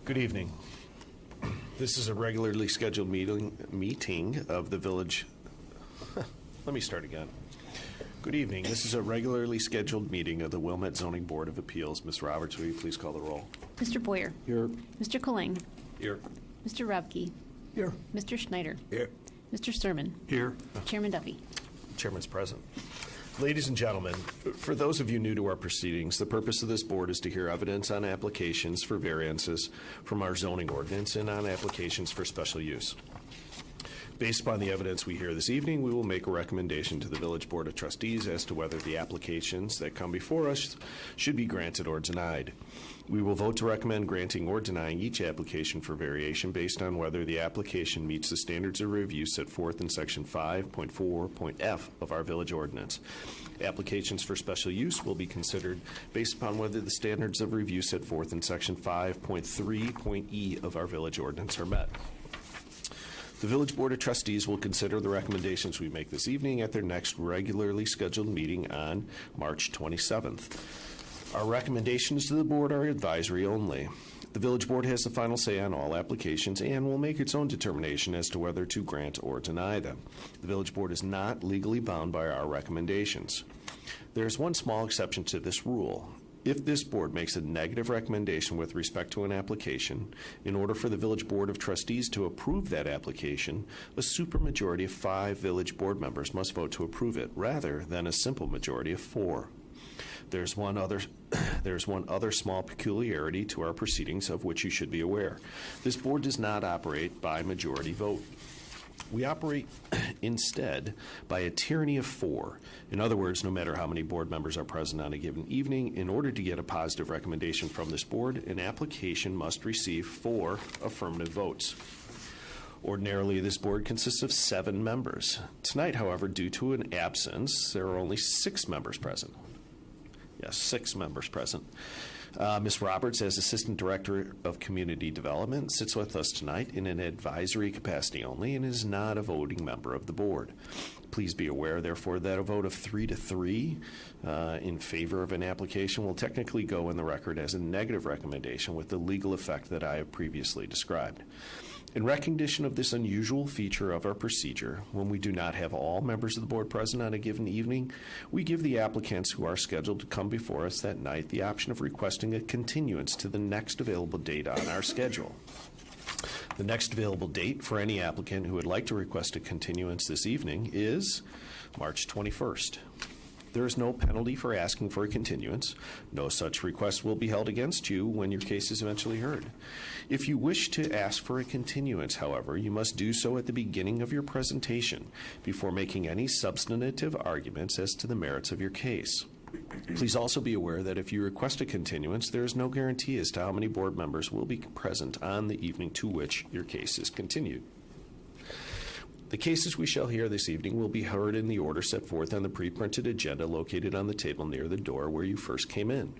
Good evening. This is a regularly scheduled meeting of the village. Let me start again. Good evening. This is a regularly scheduled meeting of the Wilmette Zoning Board of Appeals. Ms. Roberts, will you please call the roll? Mr. Boyer. Here. Mr. Colang. Here. Mr. Robke. Here. Mr. Schneider. Here. Mr. Sturman. Here. Chairman Duffy. Chairman's present. Ladies and gentlemen, for those of you new to our proceedings, the purpose of this board is to hear evidence on applications for variances from our zoning ordinance and on applications for special use. Based upon the evidence we hear this evening, we will make a recommendation to the Village Board of Trustees as to whether the applications that come before us should be granted or denied. We will vote to recommend granting or denying each application for variation based on whether the application meets the standards of review set forth in Section 5.4.f of our village ordinance. Applications for special use will be considered based upon whether the standards of review set forth in Section 5.3.e of our village ordinance are met. The Village Board of Trustees will consider the recommendations we make this evening at their next regularly scheduled meeting on March 27th. Our recommendations to the board are advisory only. The Village Board has the final say on all applications and will make its own determination as to whether to grant or deny them. The Village Board is not legally bound by our recommendations. There is one small exception to this rule. If this board makes a negative recommendation with respect to an application, in order for the Village Board of Trustees to approve that application, a supermajority of 5 village board members must vote to approve it, rather than a simple majority of 4. There's one other small peculiarity to our proceedings of which you should be aware. This board does not operate by majority vote. We operate instead by a tyranny of 4. In other words, no matter how many board members are present on a given evening, in order to get a positive recommendation from this board, an application must receive 4 affirmative votes. Ordinarily, this board consists of 7 members. Tonight, however, due to an absence, there are only 6 members present. Yes, 6 members present. Ms. Roberts, as Assistant Director of Community Development, sits with us tonight in an advisory capacity only and is not a voting member of the board. Please be aware, therefore, that a vote of 3 to 3 in favor of an application will technically go in the record as a negative recommendation with the legal effect that I have previously described. In recognition of this unusual feature of our procedure, when we do not have all members of the board present on a given evening, we give the applicants who are scheduled to come before us that night the option of requesting a continuance to the next available date on our schedule. The next available date for any applicant who would like to request a continuance this evening is March 21st. There is no penalty for asking for a continuance. No such request will be held against you when your case is eventually heard. If you wish to ask for a continuance, however, you must do so at the beginning of your presentation before making any substantive arguments as to the merits of your case. Please also be aware that if you request a continuance, there is no guarantee as to how many board members will be present on the evening to which your case is continued. The cases we shall hear this evening will be heard in the order set forth on the pre-printed agenda located on the table near the door where you first came in.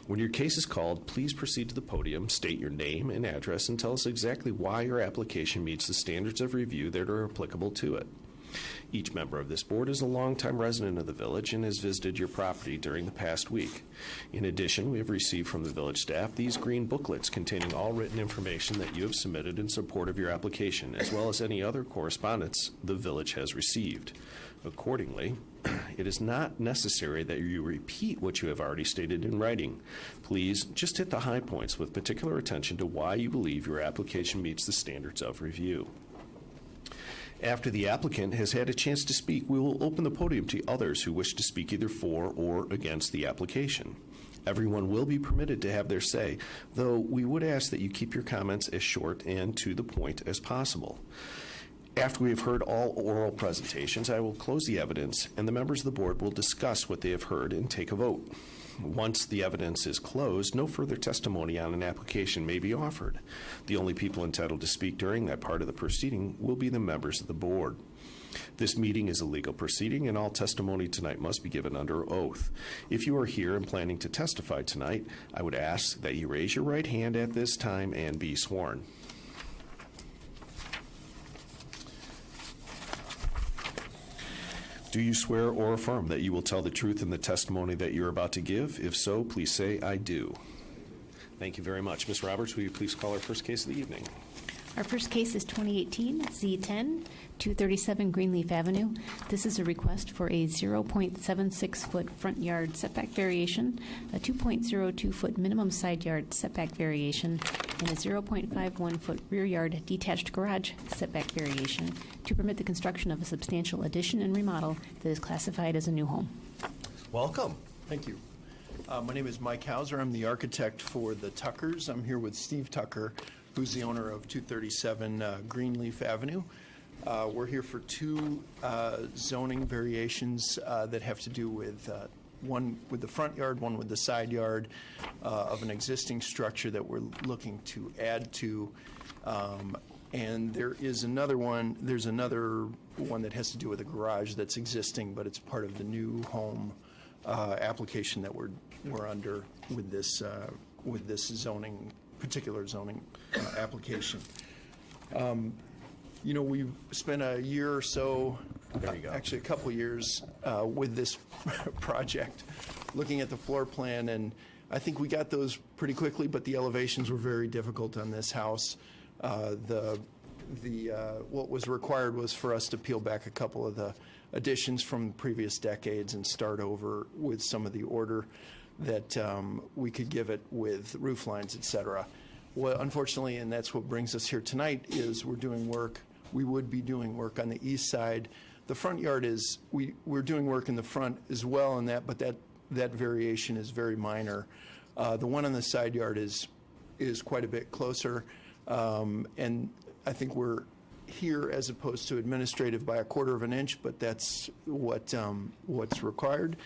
When your case is called, please proceed to the podium, state your name and address, and tell us exactly why your application meets the standards of review that are applicable to it. Each member of this board is a longtime resident of the village and has visited your property during the past week. In addition, we have received from the village staff these green booklets containing all written information that you have submitted in support of your application, as well as any other correspondence the village has received. Accordingly, it is not necessary that you repeat what you have already stated in writing. Please just hit the high points with particular attention to why you believe your application meets the standards of review. After the applicant has had a chance to speak, we will open the podium to others who wish to speak either for or against the application. Everyone will be permitted to have their say, though we would ask that you keep your comments as short and to the point as possible. After we have heard all oral presentations, I will close the evidence, and the members of the board will discuss what they have heard and take a vote. Once the evidence is closed, no further testimony on an application may be offered. The only people entitled to speak during that part of the proceeding will be the members of the board. This meeting is a legal proceeding, and all testimony tonight must be given under oath. If you are here and planning to testify tonight, I would ask that you raise your right hand at this time and be sworn. Do you swear or affirm that you will tell the truth in the testimony that you're about to give? If so, please say, I do. Thank you very much. Ms. Roberts, will you please call our first case of the evening? Our first case is 2018 Z10, 237 Greenleaf Avenue. This is a request for a 0.76-foot front yard setback variation, a 2.02-foot minimum side yard setback variation, and a 0.51-foot rear yard detached garage setback variation to permit the construction of a substantial addition and remodel that is classified as a new home. Welcome. Thank you. My name is Mike Hauser. I'm the architect for the Tuckers. I'm here with Steve Tucker, who's the owner of 237 Greenleaf Avenue. We're here for two zoning variations that have to do with one with the front yard, one with the side yard of an existing structure that we're looking to add to. And there is another one, there's another one that has to do with a garage that's existing, but it's part of the new home application that we're under with this particular zoning application. You know, we've spent a year or so, actually a couple years, with this project, looking at the floor plan, and I think we got those pretty quickly, but the elevations were very difficult on this house. What was required was for us to peel back a couple of the additions from previous decades and start over with some of the order that we could give it with roof lines, et cetera. Well, unfortunately, and that's what brings us here tonight, is we're doing work. We would be doing work on the east side. The front yard is, we're doing work in the front as well on that, but that variation is very minor. The one on the side yard is quite a bit closer, and I think we're here as opposed to administrative by a quarter of an inch, but that's what's required.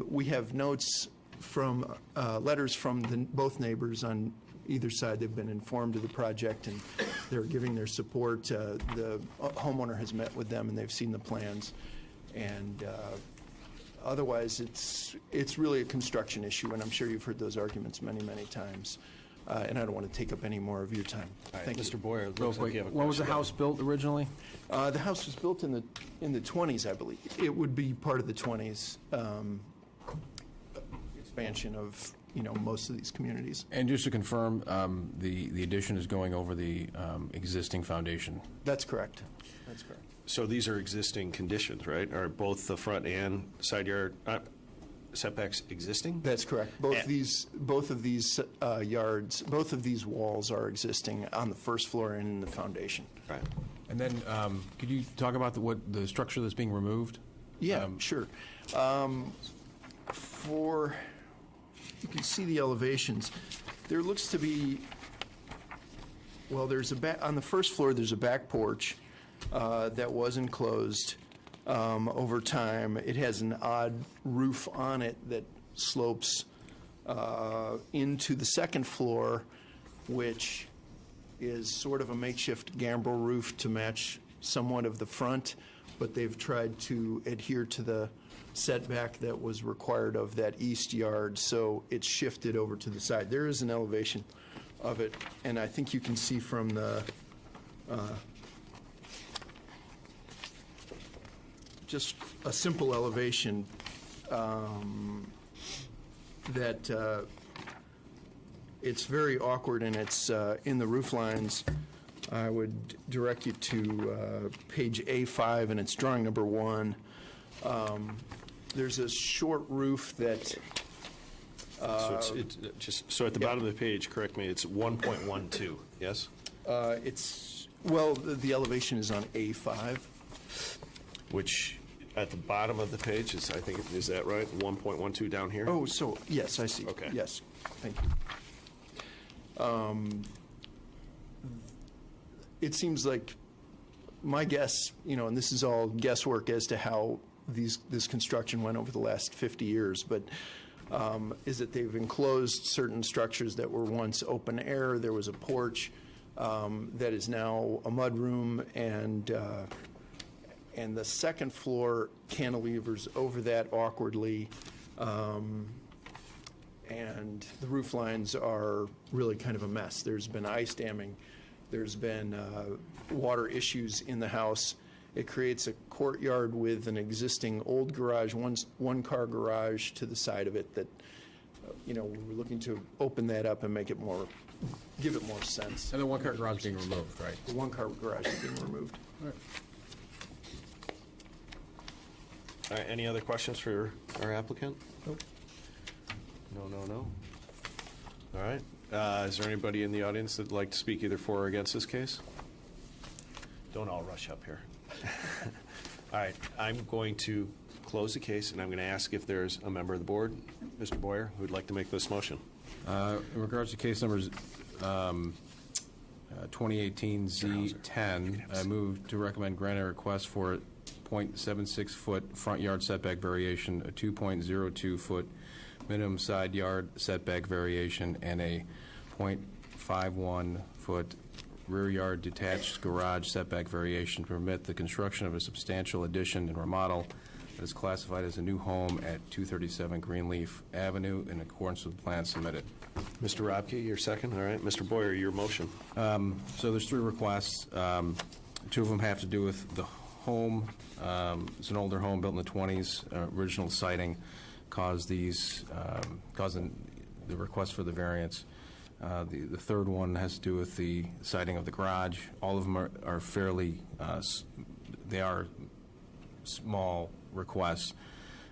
We have notes from letters from both neighbors on either side. They've been informed of the project and they're giving their support. The homeowner has met with them and they've seen the plans. And otherwise, it's really a construction issue, and I'm sure you've heard those arguments many, many times. And I don't want to take up any more of your time. Thank you. Mr. Boyer, it Real looks like quick, you have a when was the question. house built originally? The house was built in the 20s, I believe. It would be part of the 20s expansion of most of these communities. And just to confirm, the addition is going over the existing foundation. That's correct. That's correct. So these are existing conditions, right? Are both the front and side yard setbacks existing? That's correct. Both of these yards, both of these walls are existing on the first floor and in the foundation. Right. And then, could you talk about what the structure that's being removed? Yeah, sure. You can see the elevations. There looks to be, well, on the first floor, there's a back porch that was enclosed over time. It has an odd roof on it that slopes into the second floor, which is sort of a makeshift gambrel roof to match somewhat of the front, but they've tried to adhere to the setback that was required of that east yard, so it's shifted over to the side. There is an elevation of it, and I think you can see from the just a simple elevation that it's very awkward, and it's in the roof lines. I would direct you to page A5, and it's drawing number 1. There's a short roof that So at the bottom of the page, correct me, it's 1.12, yes? the elevation is on A5. Which, at the bottom of the page, is that right? 1.12 down here? Oh, so, yes, I see. Okay. Yes, thank you. It seems like my guess, and this is all guesswork as to how this construction went over the last 50 years, but is that they've enclosed certain structures that were once open air. There was a porch that is now a mudroom, and the second floor cantilevers over that awkwardly, and the roof lines are really kind of a mess. There's been ice damming. There's been water issues in the house. It creates a courtyard with an existing old garage, one-car garage to the side of it that we're looking to open that up and make it more, give it more sense. And the one-car garage being removed, right? The one-car garage is being removed. All right. All right, any other questions for our applicant? Nope. No. All right. Is there anybody in the audience that'd like to speak either for or against this case? Don't all rush up here. All right, I'm going to close the case, and I'm going to ask if there's a member of the board, Mr. Boyer, who would like to make this motion. In regards to case numbers 2018 Z10, I move to recommend granting a request for a 0.76-foot front yard setback variation, a 2.02-foot minimum side yard setback variation, and a 0.51-foot rear yard detached garage setback variation to permit the construction of a substantial addition and remodel that is classified as a new home at 237 Greenleaf Avenue in accordance with the plan submitted. Mr. Robke, your second. All right, Mr. Boyer, your motion. So there's three requests. Two of them have to do with the home. It's an older home built in the 20s. Original siding caused the request for the variance. The third one has to do with the siding of the garage. All of them are fairly, they are small requests.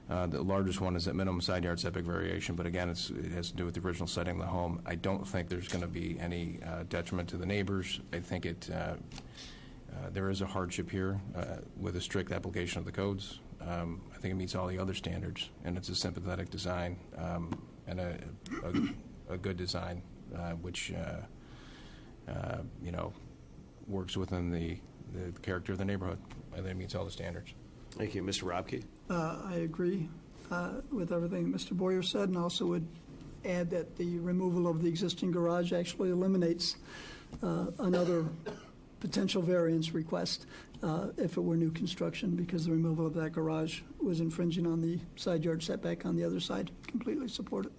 The largest one is that minimum side yard setback variation, but again, it has to do with the original siding of the home. I don't think there's going to be any detriment to the neighbors. I think there is a hardship here with a strict application of the codes. I think it meets all the other standards, and it's a sympathetic design and a good design, which works within the character of the neighborhood. I think it meets all the standards. Thank you. Mr. Robke? I agree with everything Mr. Boyer said, and also would add that the removal of the existing garage actually eliminates another potential variance request if it were new construction, because the removal of that garage was infringing on the side yard setback on the other side. Completely support it.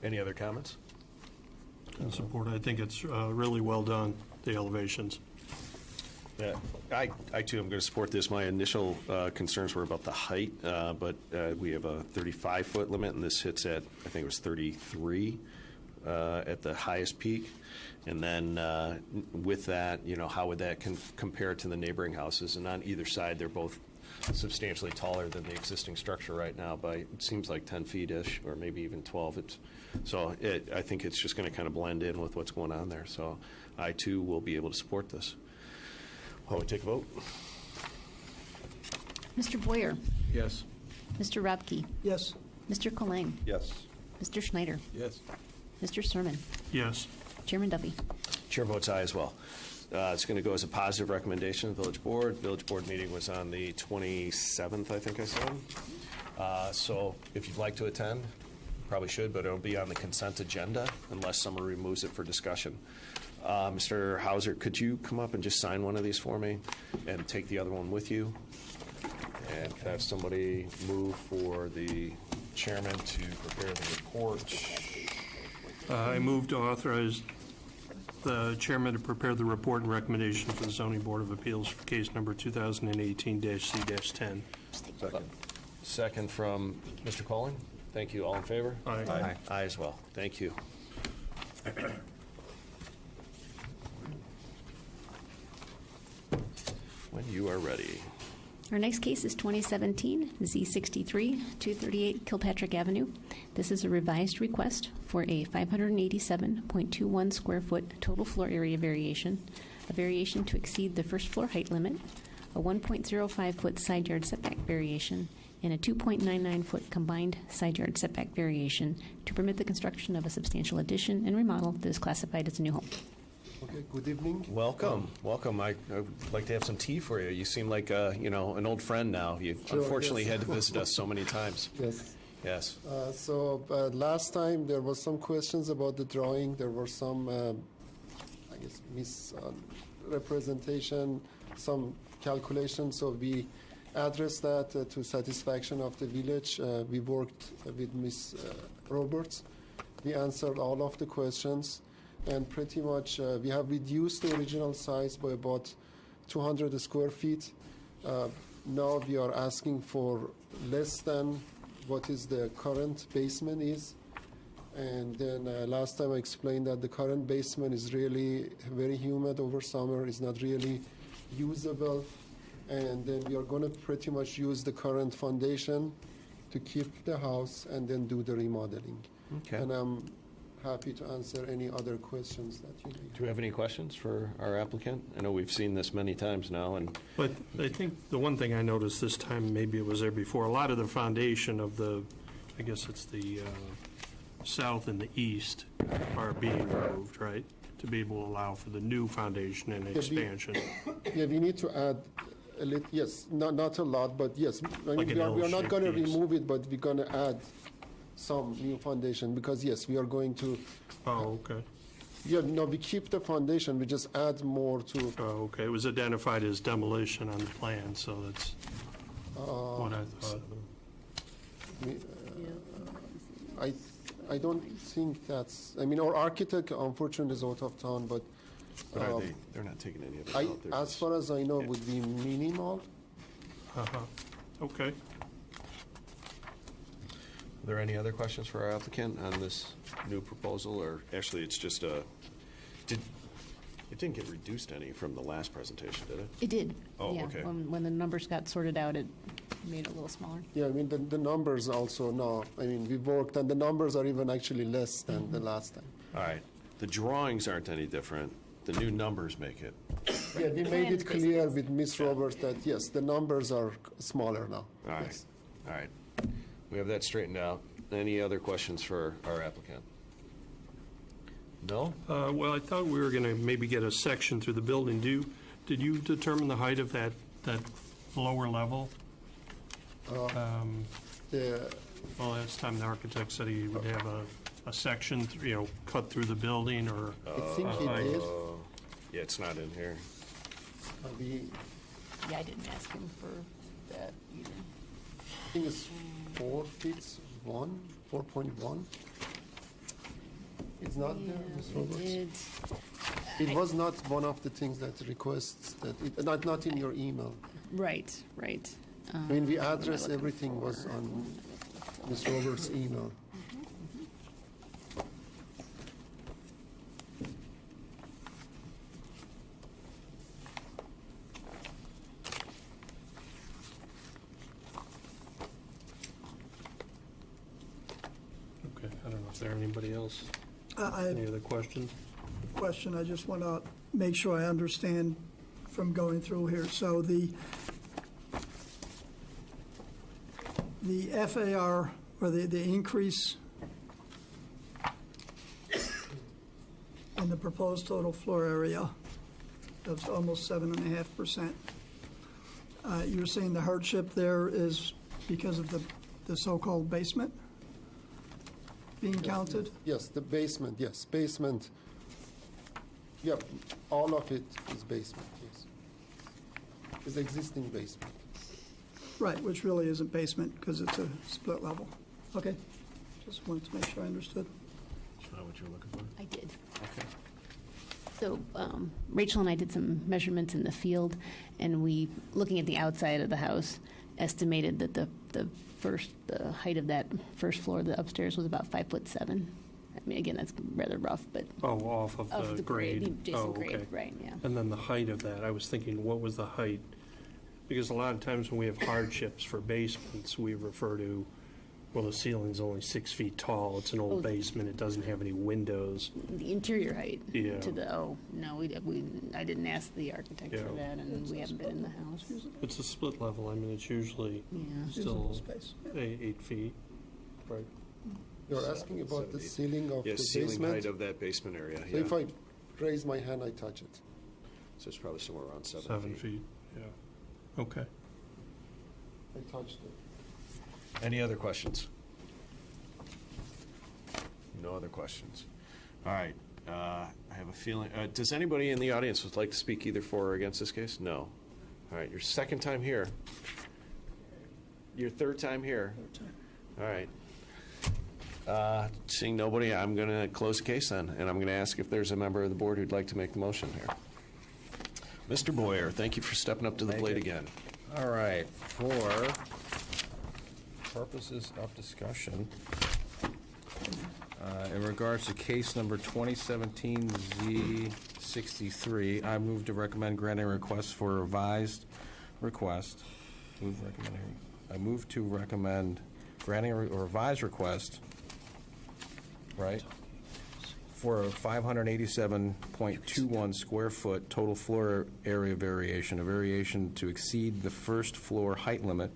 Any other comments? In support. I think it's really well done, the elevations. Yeah, I too am going to support this. My initial concerns were about the height, but we have a 35-foot limit, and this hits at, I think it was 33 at the highest peak. And then with that, how would that compare to the neighboring houses? And on either side, they're both substantially taller than the existing structure right now by, it seems like 10 feet-ish, or maybe even 12. I think it's just going to kind of blend in with what's going on there. So I, too, will be able to support this. Why don't we take a vote? Mr. Boyer, Yes. Mr. Robke, Yes. Mr. Colang, Yes. Mr. Schneider, Yes. Mr. Sermon, Yes. Chairman Duffy. Chair votes aye as well. It's going to go as a positive recommendation of the Village Board. Village Board meeting was on the 27th, I think I said. So if you'd like to attend, probably should, but it'll be on the consent agenda unless someone removes it for discussion. Mr. Hauser, could you come up and just sign one of these for me and take the other one with you? And could I have somebody move for the chairman to prepare the report? I move to authorize the chairman to prepare the report and recommendation for the Zoning Board of Appeals for case number 2018-C-10. Second from Mr. Colling. Thank you. All in favor? Aye. Aye as well. Thank you. When you are ready. Our next case is 2017 Z63, 238 Kilpatrick Avenue. This is a revised request for a 587.21 square foot total floor area variation, a variation to exceed the first floor height limit, a 1.05 foot side yard setback variation, and a 2.99 foot combined side yard setback variation to permit the construction of a substantial addition and remodel that is classified as a new home. Okay, good evening. Welcome. Welcome. I'd like to have some tea for you. You seem like, an old friend now. You Sure, unfortunately yes. had to visit us so many times. Yes. Yes. Last time there was some questions about the drawing. There were some, misrepresentation, some calculations. So we addressed that to satisfaction of the village. We worked with Ms. Roberts. We answered all of the questions. And pretty much we have reduced the original size by about 200 square feet. Now we are asking for less than what is the current basement is. And then last time I explained that the current basement is really very humid over summer, it's not really usable. And then we are going to pretty much use the current foundation to keep the house and then do the remodeling. Okay. And I'm happy to answer any other questions that you may have. Do you have any questions for our applicant? I know we've seen this many times now, and But I think the one thing I noticed this time, maybe it was there before, a lot of the foundation of the, I guess it's the south and the east are being removed, right? To be able to allow for the new foundation and expansion. Yeah, we need to add a little, yes, not a lot, but yes. I mean, Like an we are not L-shaped going to piece. remove it, but we're going to add some new foundation, because yes, we are going to, Oh, okay. yeah, no, we keep the foundation, we just add more to, Oh, okay. It was identified as demolition on the plan, so that's what I thought. I don't think that's, I mean, our architect unfortunately is out of town, but are they're not taking any of it I, out. They're as just- far as I know, would be minimal. Uh-huh. Okay. Are there any other questions for our applicant on this new proposal, or actually, it's just it didn't get reduced any from the last presentation, did it? It did. Oh, Yeah, okay. when the numbers got sorted out, it made it a little smaller. Yeah, I mean, the numbers also, no, I mean, we worked, and the numbers are even actually less than the last time. All right. The drawings aren't any different. The new numbers make it. Yeah, we made plans it clear with Ms. Roberts that, yes, the numbers are smaller now. All right. Yes. All right. We have that straightened out. Any other questions for our applicant? No? Well, I thought we were going to maybe get a section through the building. Did you determine the height of that lower level? The, Well, last time the architect said he would have a section, cut through the building, or, I think he did. Yeah, it's not in here. We, Yeah, I didn't ask him for that either. I think it's 4 feet 4.1. It's not there, Ms. Roberts? It was not one of the things that requests that, not in your email. Right, right. I mean, we address everything was on Ms. Roberts' email. okay, I don't know if there anybody else, I any other questions? question, I just want to make sure I understand from going through here. So the FAR, or the increase in the proposed total floor area of almost 7.5%. You're saying the hardship there is because of the so-called basement being counted? Yes, the basement, yes, basement. Yep, all of it is basement, yes. It's existing basement. Right, which really isn't basement because it's a split level. Okay, just wanted to make sure I understood. That's not what you're looking for? I did. Okay. So Rachel and I did some measurements in the field, and we, looking at the outside of the house, estimated that the height of that first floor, the upstairs, was about 5'7". I mean, again, that's rather rough, but Oh, off of of the the grade, the grade? Oh, adjacent grade, okay. right? Yeah. And then the height of that, I was thinking, what was the height? Because a lot of times when we have hardships for basements, we refer to, well, the ceiling's only 6 feet tall, it's an Oh. old basement, it doesn't have any windows. The interior height. Yeah. To the no, I didn't ask the architect for Yeah. that, and we haven't been in the house. It's a split level, I mean, it's usually Yeah. still Usable space. 8 feet. Right. You're asking about the ceiling of the Yes, ceiling basement? height of that basement area, So if yeah. I raise my hand, I touch it. So it's probably somewhere around 7 7 feet. feet, yeah. Okay. I touched it. Any other questions? No other questions. All right. I have a feeling, does anybody in the audience would like to speak either for or against this case? No. All right, your second time here. Your third time here. All right. Seeing nobody, I'm going to close the case then, and I'm going to ask if there's a member of the board who'd like to make the motion here. Mr. Boyer, thank you for stepping up to the plate again. All right, for purposes of discussion, In regards to case number 2017 Z63, I move to recommend granting request for revised request. I move to recommend granting a revised request, right, for a 587.21 square foot total floor area variation, a variation to exceed the first floor height limit,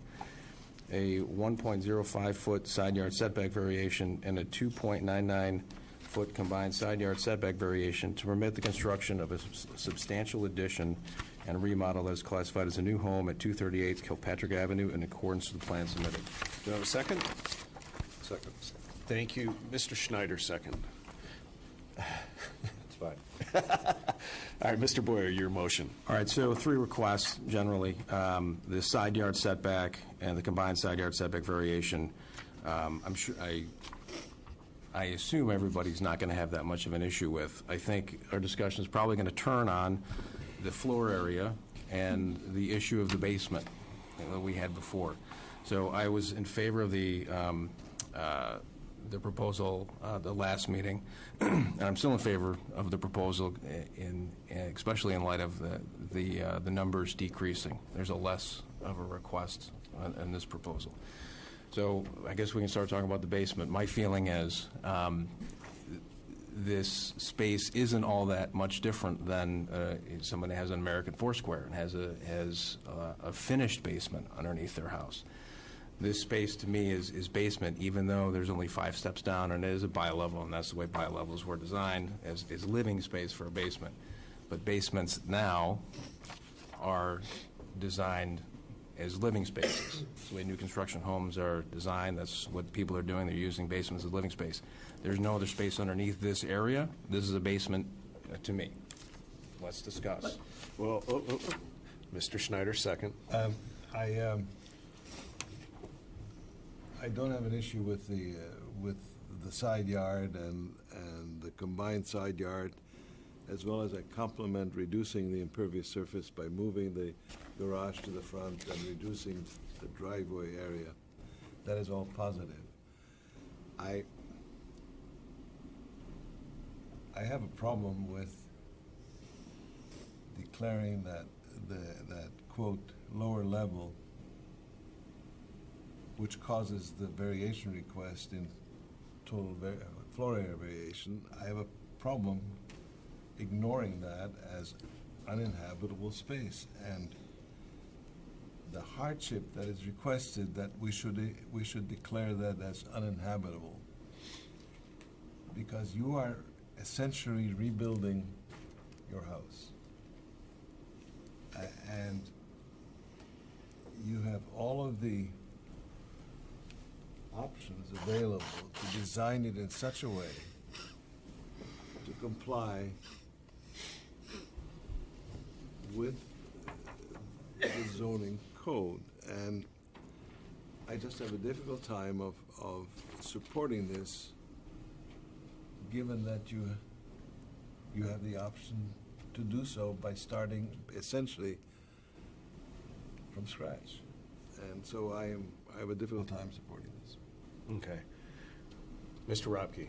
a 1.05 foot side yard setback variation, and a 2.99 foot combined side yard setback variation to permit the construction of a substantial addition and remodel as classified as a new home at 238 Kilpatrick Avenue in accordance with the plan submitted. Do I have a second? Second. Thank you. Mr. Schneider, second. It's fine. All right, Mr. Boyer, your motion. All right, so 3 requests generally. The side yard setback and the combined side yard setback variation. I'm sure, I assume everybody's not going to have that much of an issue with. I think our discussion is probably going to turn on the floor area and the issue of the basement that we had before. So I was in favor of the proposal the last meeting, and I'm still in favor of the proposal, especially in light of the numbers decreasing. There's a less of a request in this proposal. So I guess we can start talking about the basement. My feeling is this space isn't all that much different than someone that has an American Foursquare and has a finished basement underneath their house. This space to me is basement, even though there's only 5 steps down and it is a bi-level, and that's the way bi-levels were designed, as living space for a basement. But basements now are designed as living spaces. That's the way new construction homes are designed. That's what people are doing. They're using basements as living space. There's no other space underneath this area. This is a basement to me. Let's discuss. Well, Mr. Schneider, second. I don't have an issue with the side yard and the combined side yard, as well as I compliment reducing the impervious surface by moving the garage to the front and reducing the driveway area. That is all positive. I have a problem with declaring that that quote lower level, which causes the variation request in total floor area variation. I have a problem ignoring that as uninhabitable space, and the hardship that is requested, that we should declare that as uninhabitable, because you are essentially rebuilding your house, and you have all of the options available to design it in such a way to comply with the zoning code. And I just have a difficult time of supporting this, given that you have the option to do so by starting essentially from scratch. And so I have a difficult time supporting this. Okay. Mr. Robke.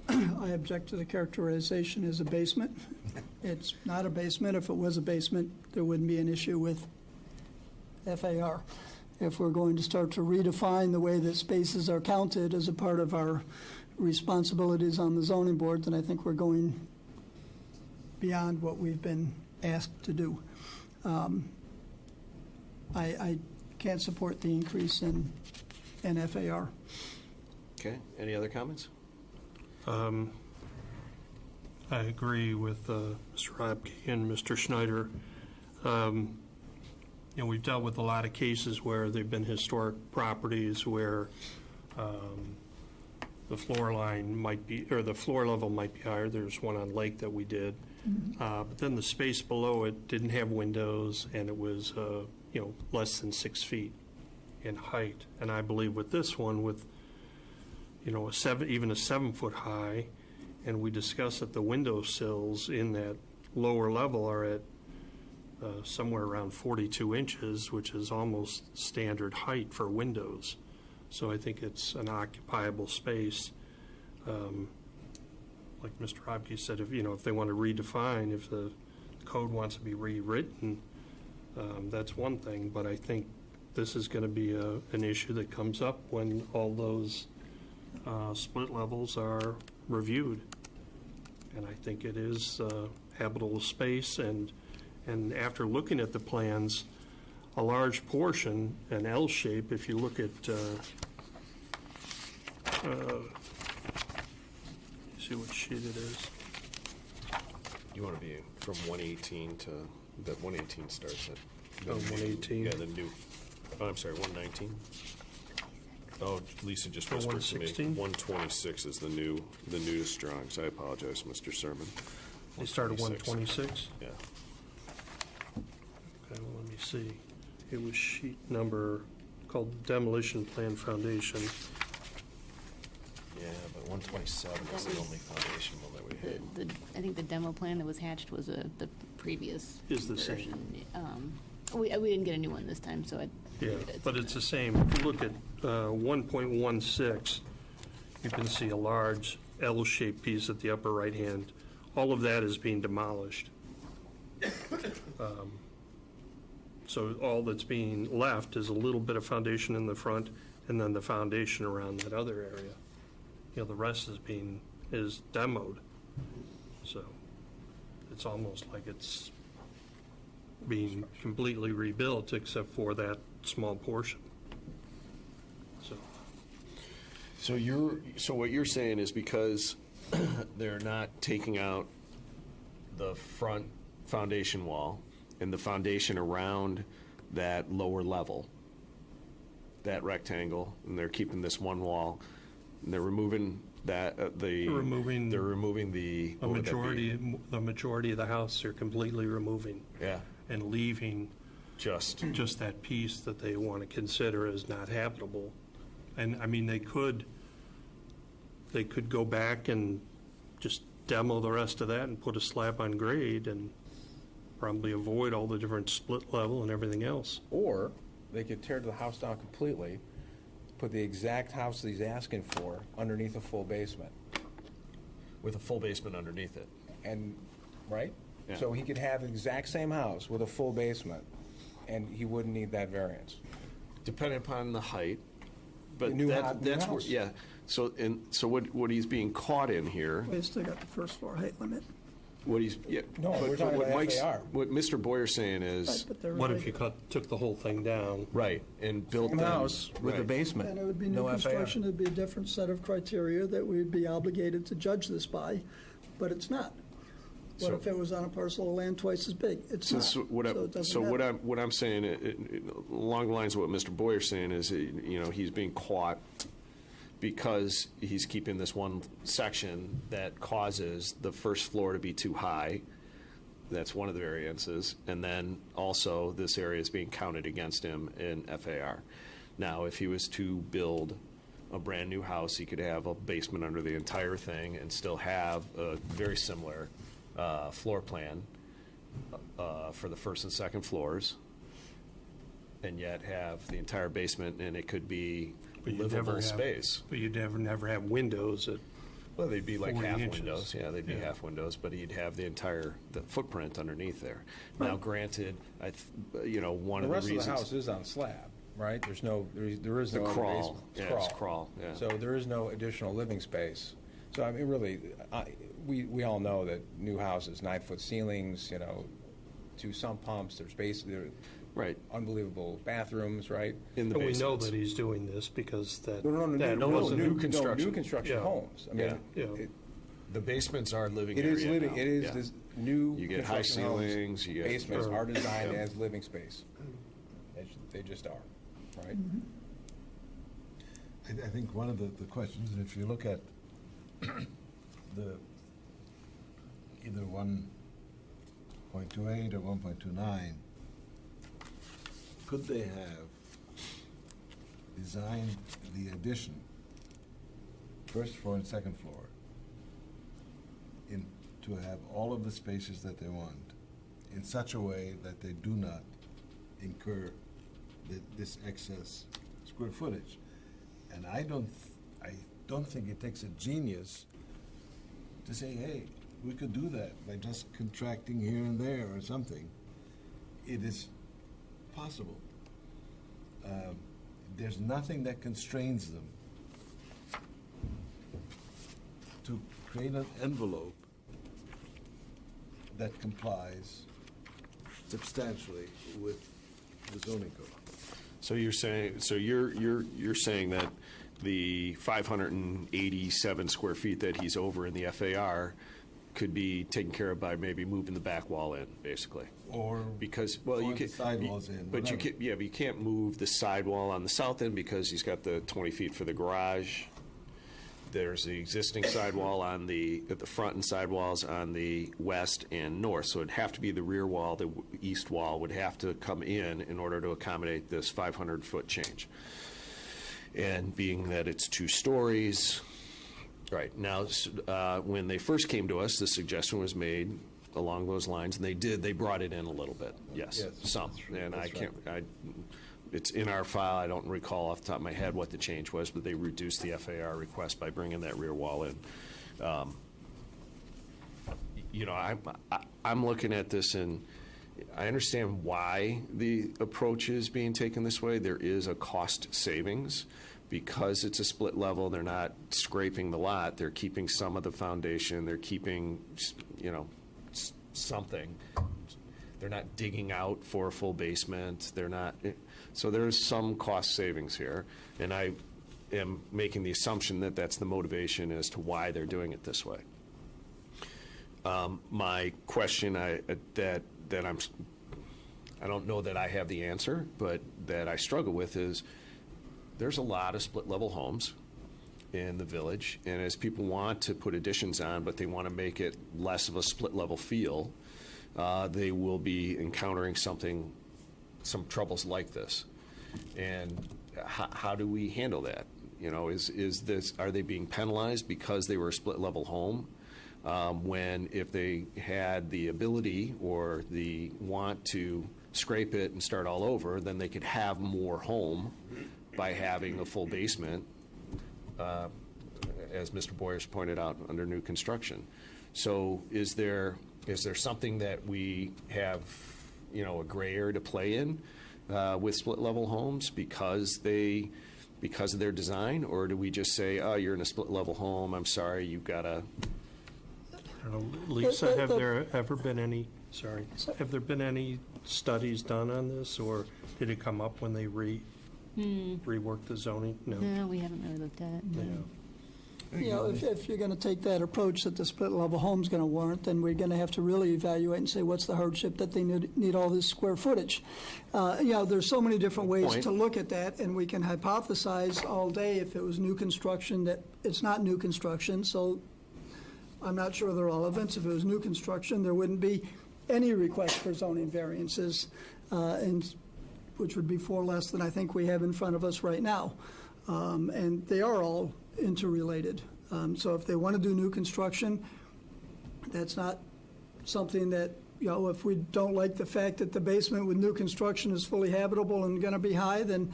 I object to the characterization as a basement. It's not a basement. If it was a basement, there wouldn't be an issue with FAR. If we're going to start to redefine the way that spaces are counted as a part of our responsibilities on the zoning board, then I think we're going beyond what we've been asked to do. I can't support the increase in FAR. Okay. Any other comments? I agree with Mr. Robke and Mr. Schneider. We've dealt with a lot of cases where they've been historic properties where the floor line might be, or the floor level might be higher. There's one on Lake that we did. But then the space below it didn't have windows, and it was less than 6 feet in height. And I believe with this one, with even a 7 foot high, and we discussed that the window sills in that lower level are at somewhere around 42 inches, which is almost standard height for windows. So I think it's an occupiable space. like Mr. Hopkins said, if they want to redefine, if the code wants to be rewritten, that's one thing, but I think this is going to be an issue that comes up when all those split levels are reviewed. And I think it is habitable space, and after looking at the plans, a large portion, an L shape, if you look at, see what sheet it is. You want to be from 118 to, that 118 starts at. Oh, 118. Yeah, the new, oh, I'm sorry, 119? Oh, Lisa just Oh, whispered to me. 116? 126 is the newest drawings. I apologize, Mr. Sermon. They start at 126? Yeah. Okay, well, let me see. It was sheet number called Demolition Plan Foundation. Yeah, but 127 is the only foundation one that we had. I think the demo plan that was hatched was the previous Is the same. version. We didn't get a new one this time, so I. Yeah, but it's the same. If you look at 1.16, you can see a large L-shaped piece at the upper right hand. All of that is being demolished. So all that's being left is a little bit of foundation in the front and then the foundation around that other area. The rest is demoed. So it's almost like it's being completely rebuilt except for that small portion. So what you're saying is because they're not taking out the front foundation wall and the foundation around that lower level, that rectangle, and they're keeping this one wall, and they're removing that, They're removing the, a what would that be? the majority of the house they're completely removing Yeah, and leaving just, that piece that they want to consider as not habitable. And, I mean, they could go back and just demo the rest of that and put a slab on grade and probably avoid all the different split level and everything else. Or they could tear the house down completely, put the exact house that he's asking for underneath a full basement, with a full basement underneath it. and, right? Yeah. So he could have the exact same house with a full basement, and he wouldn't need that variance. Depending upon the height, but The new that's where, house. yeah. So what he's being caught in here, We still got the first floor height limit. what he's, yeah. No, but- we're but talking what about Mike's- FAR. What Mr. Boyer's saying is, Right, but they're What if right. you took the whole thing down? right, and built Same them. house with a right. basement. And it would be new no FAR. construction, it'd be a different set of criteria that we'd be obligated to judge this by, but it's not. What So- if it was on a parcel of land twice as big? It's not. So what So it doesn't matter. I'm saying, along the lines of what Mr. Boyer's saying is, he's being caught because he's keeping this one section that causes the first floor to be too high. That's one of the variances. And then also this area is being counted against him in FAR. Now, if he was to build a brand-new house, he could have a basement under the entire thing and still have a very similar floor plan for the first and second floors, and yet have the entire basement, and it could be But you'd never livable have- space. But you'd never have windows at, Well, they'd be like 40 half inches. windows. Yeah, they'd be Yeah. half windows, but he'd have the footprint underneath there. Now, granted, one The of the rest of reasons. the house is on slab, right? There is no The other crawl. basement. Yeah, it's crawl, yeah. So there is no additional living space. So, I mean, really, we all know that new houses, 9-foot ceilings, 2 sump pumps, there Right, unbelievable bathrooms, right? in the but we know basements. that he's doing this because that. No, that no, wasn't- new construction. New construction Yeah. homes. I mean, Yeah. Yeah. The basements are living It area is living, now. it is Yeah. this new You get high construction homes, ceilings, you get. basements Sure. are designed Yeah. as living space. They just are, right? I think one of the questions, if you look at the either 1.28 or 1.29, could they have designed the addition, first floor and second floor, to have all of the spaces that they want in such a way that they do not incur this excess square footage? And I don't think it takes a genius to say, hey, we could do that by just contracting here and there or something. It is possible. There's nothing that constrains them to create an envelope that complies substantially with the zoning code. So you're saying that the 587 square feet that he's over in the FAR could be taken care of by maybe moving the back wall in, basically. Or Because, well, you or the can. sidewalls in, But you whatever. can, yeah, but you can't move the sidewall on the south end because he's got the 20 feet for the garage. There's the existing sidewall at the front and sidewalls on the west and north. So it'd have to be the rear wall, the east wall would have to come in order to accommodate this 500-foot change. And being that it's 2 stories, right, now, when they first came to us, the suggestion was made along those lines, and they brought it in a little bit, yes, Yes, some. And I can't, it's in our file, I don't recall off the top of my head what the change was, but they reduced the FAR request by bringing that rear wall in. I'm looking at this and I understand why the approach is being taken this way. There is a cost savings. Because it's a split level, they're not scraping the lot, they're keeping some of the foundation, they're keeping, something. They're not digging out for a full basement, they're not, so there's some cost savings here. And I am making the assumption that that's the motivation as to why they're doing it this way. My question I don't know that I have the answer, but that I struggle with is, there's a lot of split-level homes in the village, and as people want to put additions on, but they want to make it less of a split-level feel, they will be encountering some troubles like this. And how do we handle that? Are they being penalized because they were a split-level home? When if they had the ability or the want to scrape it and start all over, then they could have more home by having a full basement, as Mr. Boyers pointed out, under new construction. So is there something that we have, a gray area to play in with split-level homes because of their design? Or do we just say, oh, you're in a split-level home, I'm sorry, you've got to... I don't know, Lisa, have there ever been any, have there been any studies done on this, or did it come up when they reworked the zoning? No. No, we haven't really looked at it. No. Yeah. If you're going to take that approach that the split-level home's going to warrant, then we're going to have to really evaluate and say, what's the hardship that they need all this square footage? There's so many different ways point. to look at that, and we can hypothesize all day if it was new construction that it's not new construction, so I'm not sure the relevance. If it was new construction, there wouldn't be any request for zoning variances, which would be 4 less than I think we have in front of us right now. And they are all interrelated. So if they want to do new construction, that's not something that, if we don't like the fact that the basement with new construction is fully habitable and going to be high, then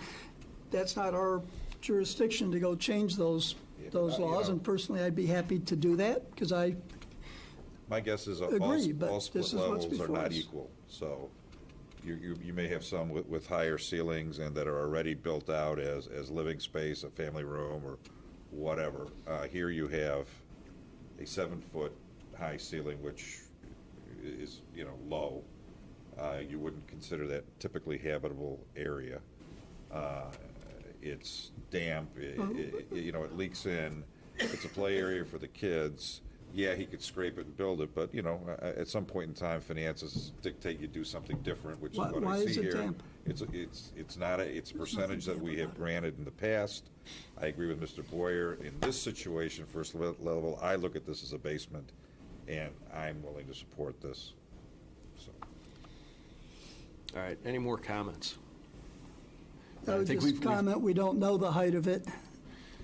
that's not our jurisdiction to go change those laws. And personally, I'd be happy to do that because My guess is agree, all but split this is what's levels are before not us. equal. So you may have some with higher ceilings and that are already built out as living space, a family room, or whatever. Here you have a 7-foot high ceiling, which is low. You wouldn't consider that typically habitable area. It's damp. It leaks in. It's a play area for the kids. Yeah, he could scrape it and build it, but at some point in time, finances dictate you do something different, which is what Why I is see it here. damp? It's not it's a percentage that we have granted in the past. I agree with Mr. Boyer. In this situation, first level, I look at this as a basement, and I'm willing to support this. So. All right, any more comments? I would just comment, we don't know the height of it,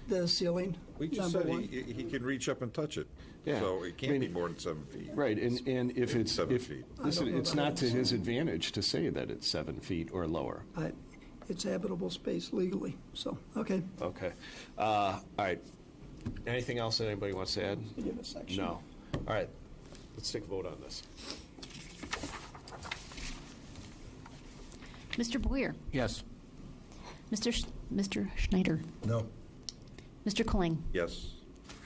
the ceiling. We just number said one. he can reach up and touch it. Yeah. So it can't be more than 7 feet. Right, and if it's, 7 feet. listen, I don't know it's about not to that. his advantage to say that it's 7 feet or lower. It's habitable space legally, so, okay. Okay. All right. Anything else that anybody wants to add? You give a section. No. All right, let's take a vote on this. Mr. Boyer, Yes. Mr. Schneider, No. Mr. Kling, Yes.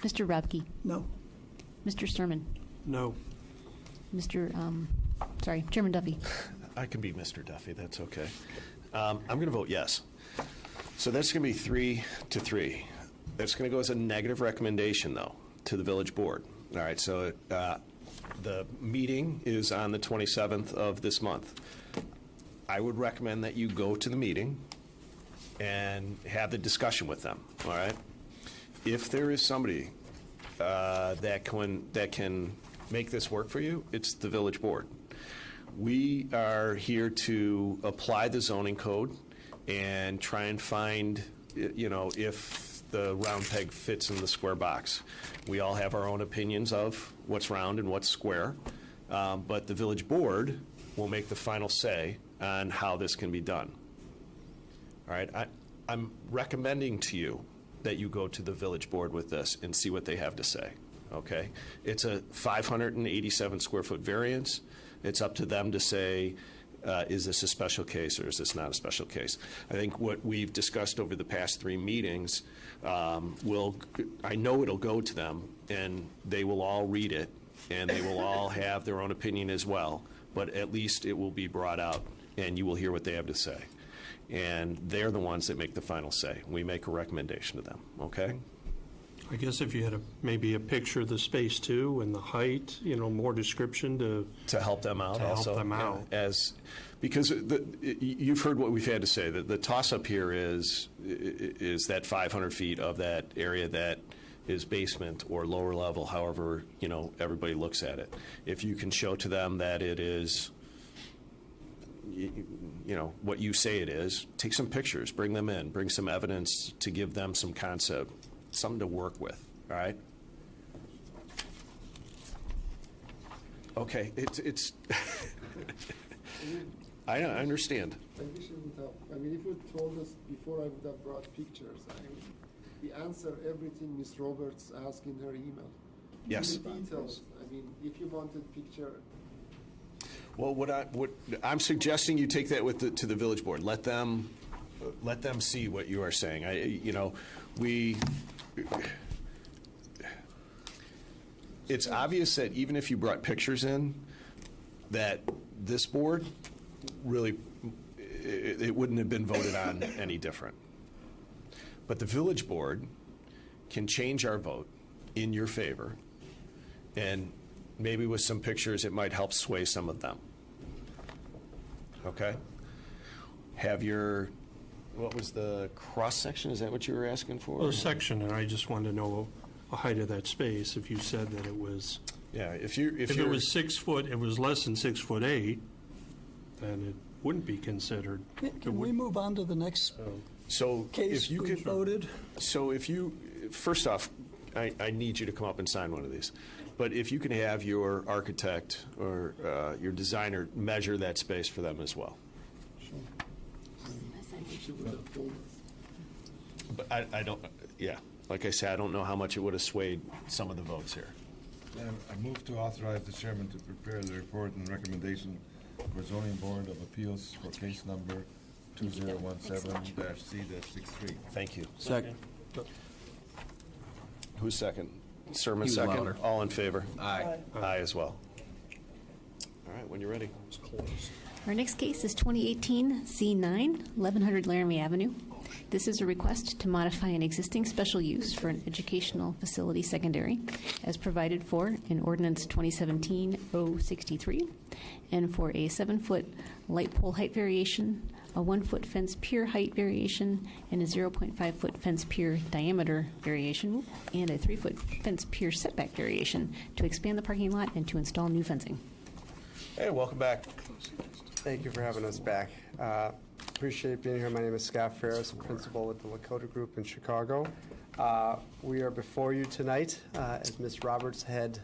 Mr. Rabke, No. Mr. Sturman, No. Chairman Duffy. I can be Mr. Duffy, that's okay. I'm going to vote yes. So that's going to be 3-3. That's going to go as a negative recommendation, though, to the village board. All right, so the meeting is on the 27th of this month. I would recommend that you go to the meeting and have the discussion with them, all right? If there is somebody that can make this work for you, it's the village board. We are here to apply the zoning code and try and find, if the round peg fits in the square box. We all have our own opinions of what's round and what's square, but the village board will make the final say on how this can be done. All right, I'm recommending to you that you go to the village board with this and see what they have to say, okay? It's a 587 square foot variance. It's up to them to say, is this a special case or is this not a special case? I think what we've discussed over the past 3 meetings I know it'll go to them, and they will all read it, and they will all have their own opinion as well, but at least it will be brought out, and you will hear what they have to say. And they're the ones that make the final say. We make a recommendation to them, okay? I guess if you had maybe a picture of the space too and the height, more description To help them out To help also. them out. Because you've heard what we've had to say. The toss-up here is that 500 feet of that area that is basement or lower level, however, everybody looks at it. If you can show to them that it is, what you say it is, take some pictures, bring them in, bring some evidence to give them some concept, something to work with, all right? Okay, it's I understand. I wish you would have, if you told us before, I would have brought pictures. We answer everything Ms. Roberts asked in her email. Yes. The details, if you wanted picture. Well, what I'm suggesting you take that to the village board. Let them see what you are saying. It's obvious that even if you brought pictures in, that this board really, it wouldn't have been voted on any different. But the village board can change our vote in your favor, and maybe with some pictures, it might help sway some of them. Okay? What was the cross-section? Is that what you were asking for? Well, a section, and I just wanted to know the height of that space. If you said that it was, Yeah, if it was 6 foot, it was less than 6'8", then it wouldn't be considered. Can we move on to the next So case if you we could, voted? so if you, first off, I need you to come up and sign one of these. But if you can have your architect or your designer measure that space for them as well. But I don't, like I said, I don't know how much it would have swayed some of the votes here. I move to authorize the chairman to prepare the report and recommendation for zoning board of appeals for case number 2017-C-63. Thank you. Second. Who's second? Sermon He was second. louder. All in favor? Aye. Aye as well. All right, when you're ready. Our next case is 2018 C9, 1100 Laramie Avenue. This is a request to modify an existing special use for an educational facility secondary, as provided for in Ordinance 2017-063, and for a 7-foot light pole height variation, a 1-foot fence pier height variation, and a 0.5-foot fence pier diameter variation, and a 3-foot fence pier setback variation to expand the parking lot and to install new fencing. Hey, welcome back. Thank you for having us back. Appreciate being here. My name is Scott Ferris, principal with the Lakota Group in Chicago. We are before you tonight, as Ms. Roberts had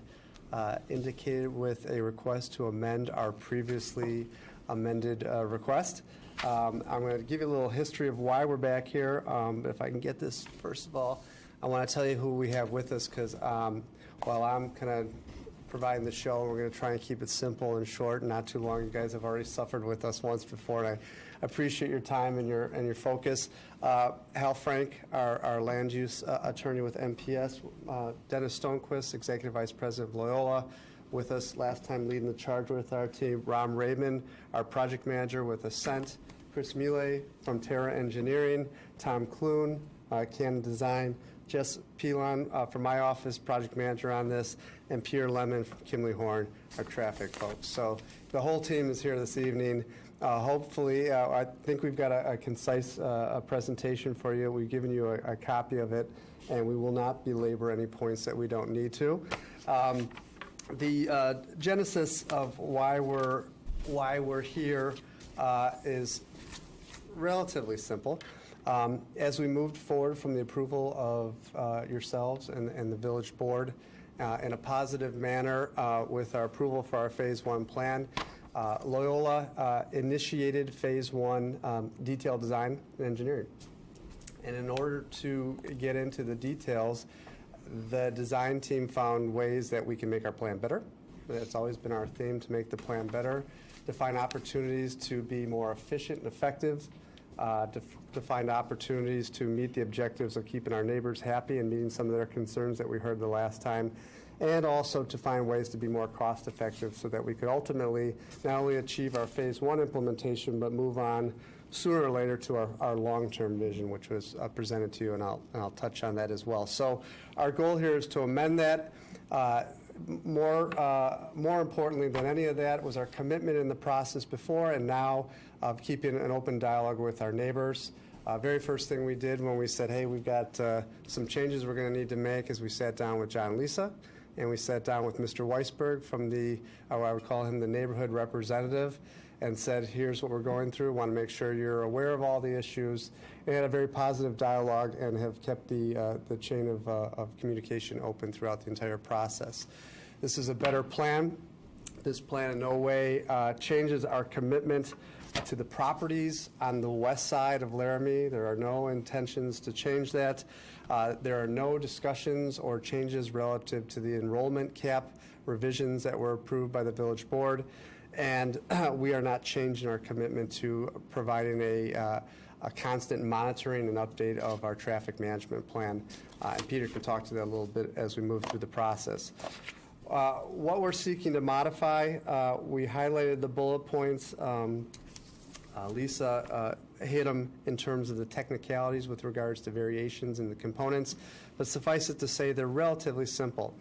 indicated, with a request to amend our previously amended request. I'm going to give you a little history of why we're back here. If I can get this, first of all, I want to tell you who we have with us because while I'm kind of providing the show, we're going to try and keep it simple and short and not too long. You guys have already suffered with us once before, and I appreciate your time and your focus. Hal Frank, our land use attorney with MPS, Dennis Stonequist, Executive Vice President of Loyola, with us last time leading the charge with our team, Ram Raymond, our project manager with Ascent, Chris Mille from Terra Engineering, Tom Clune, Canon Design, Jess Pilon from my office, project manager on this, and Pierre Lemon from Kimley Horn, our traffic folks. So the whole team is here this evening. Hopefully, I think we've got a concise presentation for you. We've given you a copy of it, and we will not belabor any points that we don't need to. The genesis of why we're here is relatively simple. As we moved forward from the approval of yourselves and the village board in a positive manner with our approval for our Phase 1 plan, Loyola initiated Phase 1 detailed design and engineering. And in order to get into the details, the design team found ways that we can make our plan better. That's always been our theme, to make the plan better, to find opportunities to be more efficient and effective, to find opportunities to meet the objectives of keeping our neighbors happy and meeting some of their concerns that we heard the last time, and also to find ways to be more cost effective so that we could ultimately not only achieve our Phase 1 implementation, but move on sooner or later to our long-term vision, which was presented to you, and I'll touch on that as well. So our goal here is to amend that. More importantly than any of that was our commitment in the process before and now of keeping an open dialogue with our neighbors. Very first thing we did when we said, hey, we've got some changes we're going to need to make, is we sat down with John Lisa, and we sat down with Mr. Weisberg from I would call him the neighborhood representative, and said, here's what we're going through. Want to make sure you're aware of all the issues. And had a very positive dialogue and have kept the chain of communication open throughout the entire process. This is a better plan. This plan in no way changes our commitment to the properties on the west side of Laramie. There are no intentions to change that. There are no discussions or changes relative to the enrollment cap revisions that were approved by the village board. And we are not changing our commitment to providing a constant monitoring and update of our traffic management plan. And Peter can talk to that a little bit as we move through the process. What we're seeking to modify, we highlighted the bullet points. Lisa hit them in terms of the technicalities with regards to variations in the components, but suffice it to say they're relatively simple.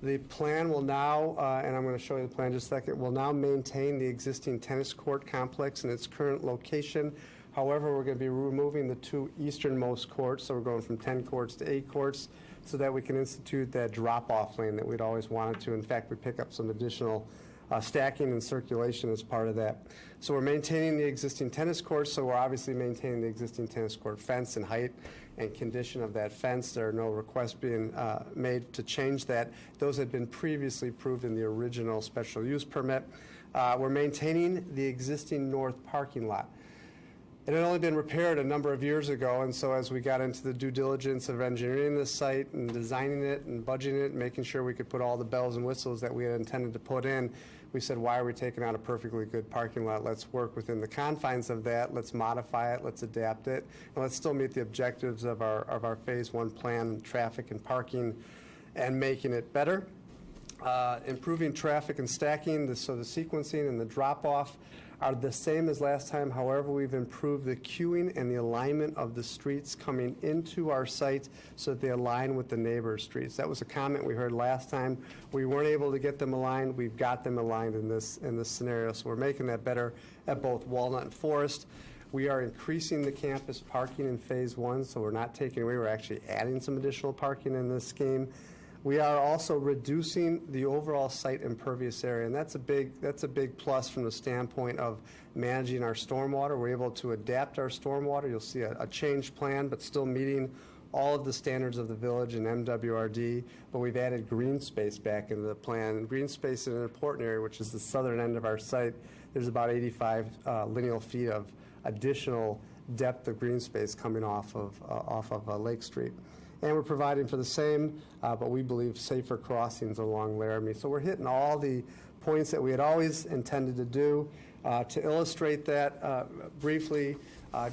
The plan will now, and I'm going to show you the plan in just a second, will now maintain the existing tennis court complex in its current location. However, we're going to be removing the two easternmost courts, so we're going from 10 courts to 8 courts, so that we can institute that drop-off lane that we'd always wanted to. In fact, we pick up some additional stacking and circulation as part of that. So we're maintaining the existing tennis courts, so we're obviously maintaining the existing tennis court fence and height and condition of that fence. There are no requests being made to change that. Those had been previously approved in the original special use permit. We're maintaining the existing north parking lot. It had only been repaired a number of years ago, and so as we got into the due diligence of engineering this site and designing it and budgeting it and making sure we could put all the bells and whistles that we had intended to put in, we said, why are we taking out a perfectly good parking lot? Let's work within the confines of that. Let's modify it. Let's adapt it. And let's still meet the objectives of our Phase 1 plan, traffic and parking, and making it better. Improving traffic and stacking, so the sequencing and the drop-off are the same as last time. However, we've improved the queuing and the alignment of the streets coming into our site so that they align with the neighbor streets. That was a comment we heard last time. We weren't able to get them aligned. We've got them aligned in this scenario, so we're making that better at both Walnut and Forest. We are increasing the campus parking in Phase 1, so we're not taking away. We're actually adding some additional parking in this scheme. We are also reducing the overall site impervious area, and that's a big plus from the standpoint of managing our stormwater. We're able to adapt our stormwater. You'll see a changed plan, but still meeting all of the standards of the village and MWRD, but we've added green space back into the plan. And green space is an important area, which is the southern end of our site. There's about 85 lineal feet of additional depth of green space coming off of Lake Street. and we're providing for the same, but we believe safer crossings along Laramie. So we're hitting all the points that we had always intended to do. To illustrate that briefly,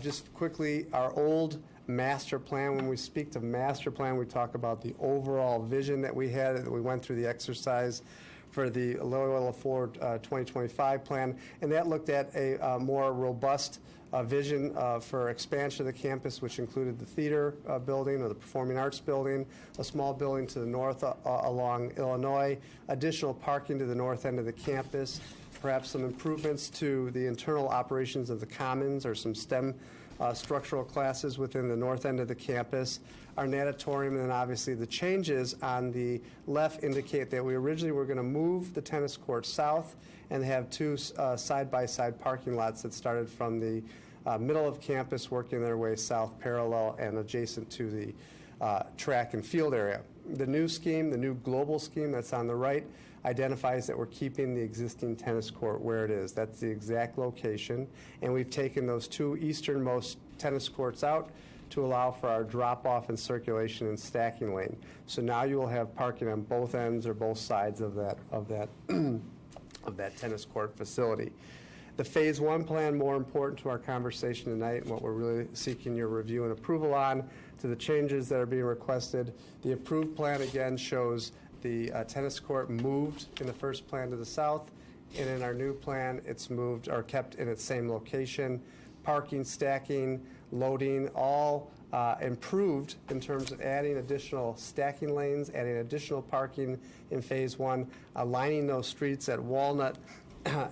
just quickly, our old master plan, when we speak to master plan, we talk about the overall vision that we had, that we went through the exercise for the Loyola Ford 2025 plan, and that looked at a more robust vision for expansion of the campus, which included the theater building or the performing arts building, a small building to the north along Illinois, additional parking to the north end of the campus, perhaps some improvements to the internal operations of the commons or some STEM structural classes within the north end of the campus, our natatorium, and then obviously the changes on the left indicate that we originally were going to move the tennis court south and have two side-by-side parking lots that started from the middle of campus working their way south parallel and adjacent to the track and field area. The new scheme, the new global scheme that's on the right, identifies that we're keeping the existing tennis court where it is. That's the exact location, and we've taken those two easternmost tennis courts out to allow for our drop-off and circulation and stacking lane. So now you will have parking on both ends or both sides of that of that tennis court facility. The Phase 1 plan, more important to our conversation tonight and what we're really seeking your review and approval on, to the changes that are being requested. The approved plan, again, shows the tennis court moved in the first plan to the south, and in our new plan, it's moved or kept in its same location. Parking, stacking, loading, all improved in terms of adding additional stacking lanes, adding additional parking in Phase 1, aligning those streets at Walnut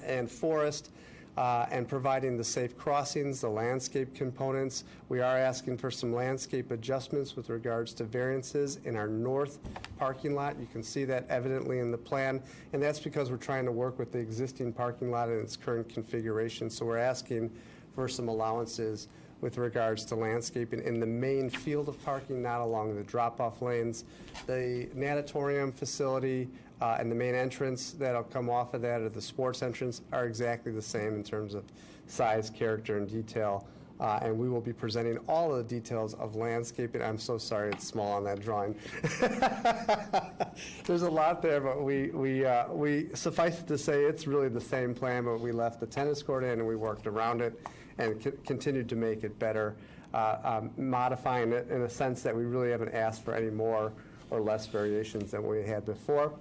and Forest, and providing the safe crossings, the landscape components. We are asking for some landscape adjustments with regards to variances in our north parking lot. You can see that evidently in the plan, and that's because we're trying to work with the existing parking lot in its current configuration. So we're asking for some allowances with regards to landscaping in the main field of parking, not along the drop-off lanes. The natatorium facility and the main entrance that'll come off of that, or the sports entrance, are exactly the same in terms of size, character, and detail. And we will be presenting all of the details of landscaping. I'm so sorry it's small on that drawing. There's a lot there, but we suffice it to say it's really the same plan, but we left the tennis court in and we worked around it and continued to make it better, modifying it in a sense that we really haven't asked for any more or less variations than we had before.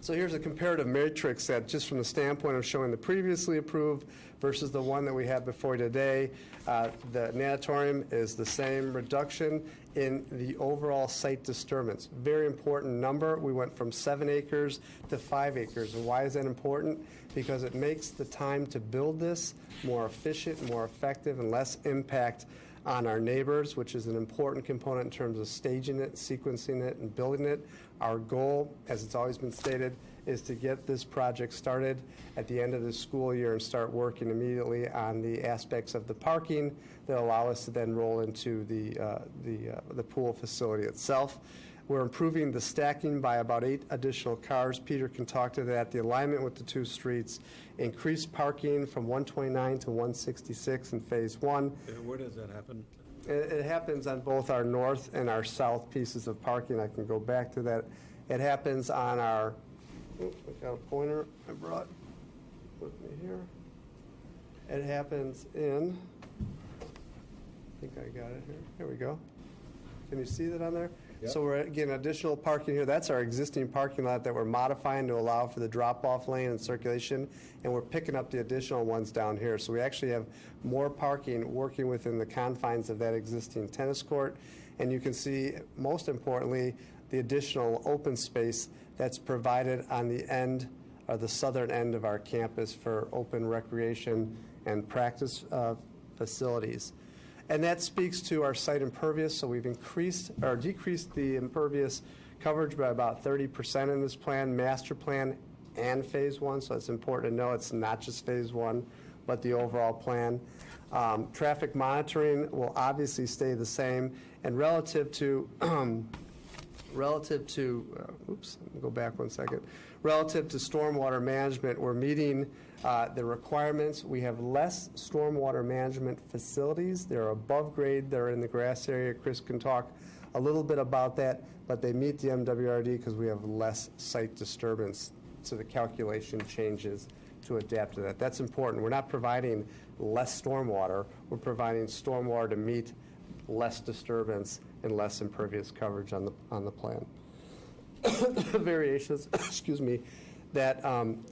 So here's a comparative matrix that, just from the standpoint of showing the previously approved versus the one that we have before today, the natatorium is the same reduction in the overall site disturbance. Very important number. We went from 7 acres to 5 acres. And why is that important? Because it makes the time to build this more efficient, more effective, and less impact on our neighbors, which is an important component in terms of staging it, sequencing it, and building it. Our goal, as it's always been stated, is to get this project started at the end of the school year and start working immediately on the aspects of the parking that allow us to then roll into the pool facility itself. We're improving the stacking by about 8 additional cars. Peter can talk to that. The alignment with the 2 streets, increased parking from 129 to 166 in Phase 1. Where does that happen? It happens on both our north and our south pieces of parking. I can go back to that. It happens on our, I got a pointer I brought with me here. It happens in, I think I got it here. Here we go. Can you see that on there? Yep. So we're getting additional parking here. That's our existing parking lot that we're modifying to allow for the drop-off lane and circulation, and we're picking up the additional ones down here. So we actually have more parking working within the confines of that existing tennis court. And you can see, most importantly, the additional open space that's provided on the end, or the southern end of our campus, for open recreation and practice facilities. And that speaks to our site impervious. So we've increased or decreased the impervious coverage by about 30% in this plan, master plan and Phase 1. So it's important to know it's not just Phase 1, but the overall plan. Traffic monitoring will obviously stay the same. And relative to Relative to, oops, let me go back one second. Relative to stormwater management, we're meeting the requirements. We have less stormwater management facilities. They're above grade. They're in the grass area. Chris can talk a little bit about that, but they meet the MWRD because we have less site disturbance, so the calculation changes to adapt to that. That's important. We're not providing less stormwater. We're providing stormwater to meet less disturbance and less impervious coverage on the plan. Variations, excuse me, that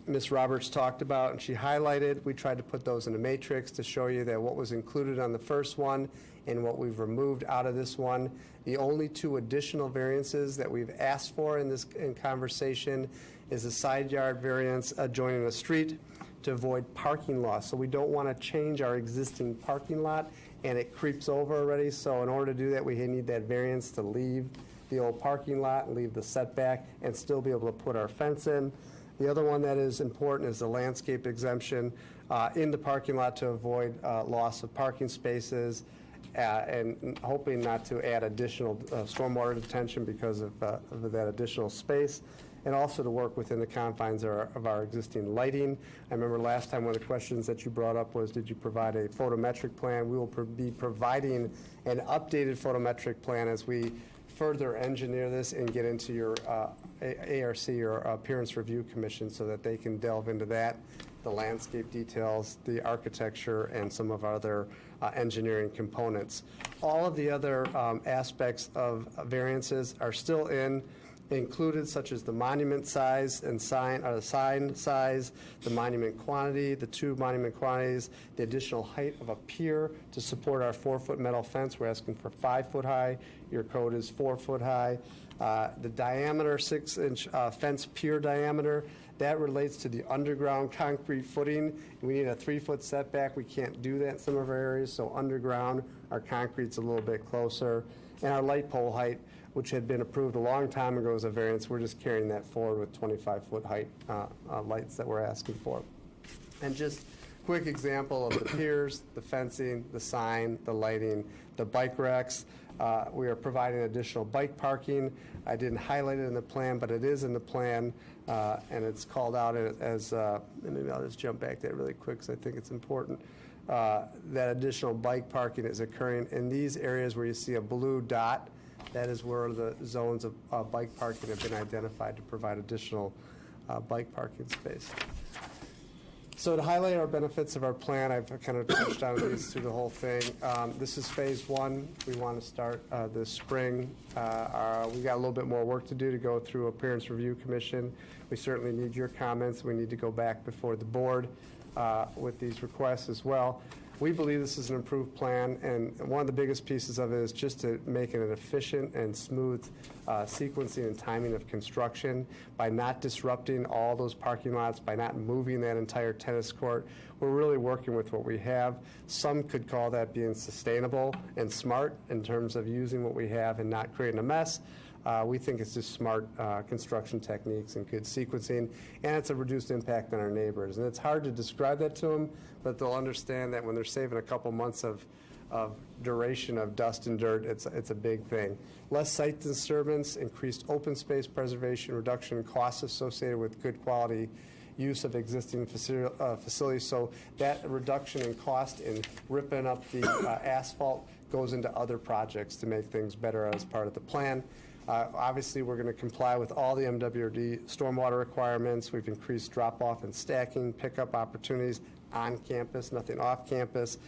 Ms. Roberts talked about and she highlighted, we tried to put those in a matrix to show you that what was included on the first one and what we've removed out of this one. The only two additional variances that we've asked for in conversation is a side yard variance adjoining a street to avoid parking loss. So we don't want to change our existing parking lot, and it creeps over already. So in order to do that, we need that variance to leave the old parking lot and leave the setback and still be able to put our fence in. The other one that is important is the landscape exemption in the parking lot to avoid loss of parking spaces and hoping not to add additional stormwater detention because of that additional space, and also to work within the confines of our existing lighting. I remember last time one of the questions that you brought up was, did you provide a photometric plan? We will be providing an updated photometric plan as we further engineer this and get into your ARC or Appearance Review Commission so that they can delve into that, the landscape details, the architecture, and some of our other engineering components. All of the other aspects of variances are still included, such as the monument size and sign size, the monument quantity, the two monument quantities, the additional height of a pier to support our 4-foot metal fence. We're asking for 5-foot high. Your code is 4-foot high. The diameter, 6-inch fence pier diameter, that relates to the underground concrete footing. We need a 3-foot setback. We can't do that in some of our areas, so underground, our concrete's a little bit closer. And our light pole height, which had been approved a long time ago as a variance, we're just carrying that forward with 25-foot height lights that we're asking for. And just quick example of the piers, the fencing, the sign, the lighting, the bike racks. We are providing additional bike parking. I didn't highlight it in the plan, but it is in the plan, and it's called out as, maybe I'll just jump back there really quick because I think it's important. That additional bike parking is occurring in these areas where you see a blue dot. That is where the zones of bike parking have been identified to provide additional bike parking space. So to highlight our benefits of our plan, I've kind of touched on these through the whole thing. This is phase one. We want to start this spring. We got a little bit more work to do to go through Appearance Review Commission. We certainly need your comments. We need to go back before the board with these requests as well. We believe this is an improved plan, and one of the biggest pieces of it is just to make it an efficient and smooth sequencing and timing of construction by not disrupting all those parking lots, by not moving that entire tennis court. We're really working with what we have. Some could call that being sustainable and smart in terms of using what we have and not creating a mess. We think it's just smart construction techniques and good sequencing, and it's a reduced impact on our neighbors. And it's hard to describe that to them, but they'll understand that when they're saving a couple months of duration of dust and dirt, it's a big thing. Less site disturbance, increased open space preservation, reduction in costs associated with good quality use of existing facilities. So that reduction in cost in ripping up the asphalt goes into other projects to make things better as part of the plan. Obviously, we're going to comply with all the MWRD stormwater requirements. We've increased drop-off and stacking, pickup opportunities on campus, nothing off campus.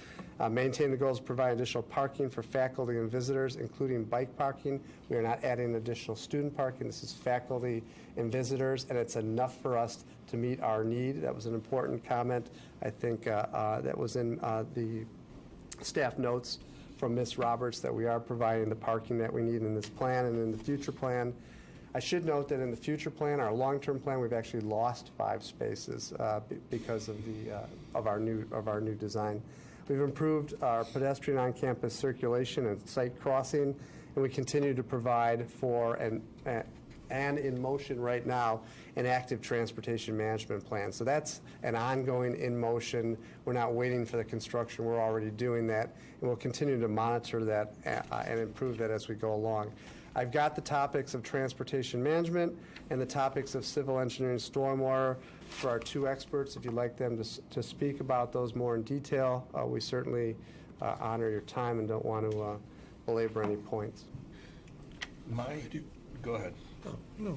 Maintain the goals to provide additional parking for faculty and visitors, including bike parking. We are not adding additional student parking. This is faculty and visitors, and it's enough for us to meet our need. That was an important comment. I think that was in the staff notes from Ms. Roberts, that we are providing the parking that we need in this plan and in the future plan. I should note that in the future plan, our long-term plan, we've actually lost 5 spaces because of our new design. We've improved our pedestrian on-campus circulation and site crossing, and we continue to provide for and in motion right now an active transportation management plan. So that's an ongoing in motion. We're not waiting for the construction. We're already doing that, and we'll continue to monitor that and improve that as we go along. I've got the topics of transportation management and the topics of civil engineering stormwater for our two experts. If you'd like them to speak about those more in detail, we certainly honor your time and don't want to belabor any points. Go ahead. No,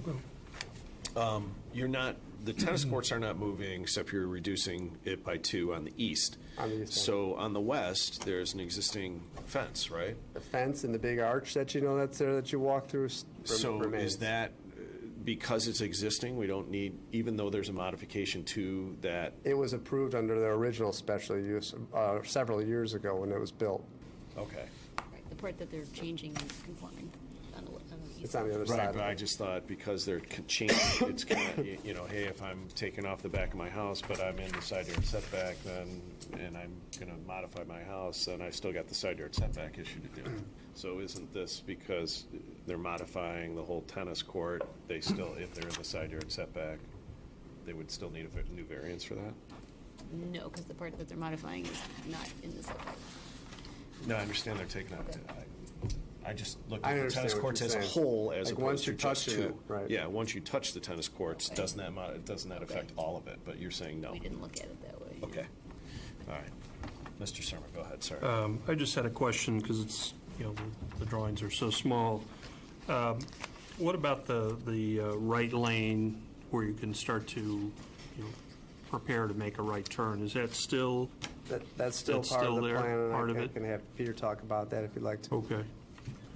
go. You're not, the tennis courts are not moving, except you're reducing it by 2 on the east. On the east end. So on the west, there's an existing fence, right? The fence and the big arch that you know that's there that you walk through So remains. is that, because it's existing, we don't need, even though there's a modification to that? It was approved under the original special use several years ago when it was built. Okay. Right, the part that they're changing is conforming on the east. It's on the other side. Right, of but I it. just thought because they're changing, it's kind of, you know, hey, if I'm taking off the back of my house, but I'm in the side yard setback, then, and I'm going to modify my house, then I still got the side yard setback issue to do. So isn't this because they're modifying the whole tennis court, they still, if they're in the side yard setback, they would still need a new variance for that? No, because the part that they're modifying is not in the setback. No, I understand they're taking out, I just look I at the understand tennis what courts you're as a saying. whole as Like, opposed once to you're just touching 2. it, right. Yeah, once you touch the tennis courts, doesn't that affect all of it? But you're saying no. We didn't look at it that way. Okay. All right. Mr. Surma, go ahead, sorry. I just had a question, because it's, you know, the drawings are so small. What about the right lane where you can start to, you know, prepare to make a right turn? Is that still, That's still That's part still of the there, plan, and part of I it? can have Peter talk about that if you'd like to. okay.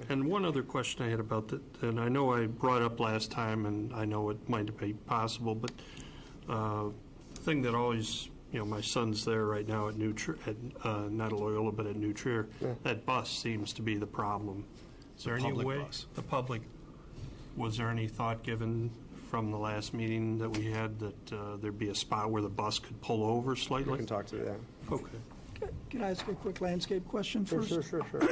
And one other question I had about that, and I know I brought up last time, and I know it might be possible, but the thing that always, you know, my son's there right now at New Trier, not at Loyola, but at New Trier. Yeah. That bus seems to be the problem. Is there The any public way? bus. The public. Was there any thought given from the last meeting that we had that there'd be a spot where the bus could pull over We slightly? can talk to that. Okay. Can I ask a quick landscape question Sure, first? sure.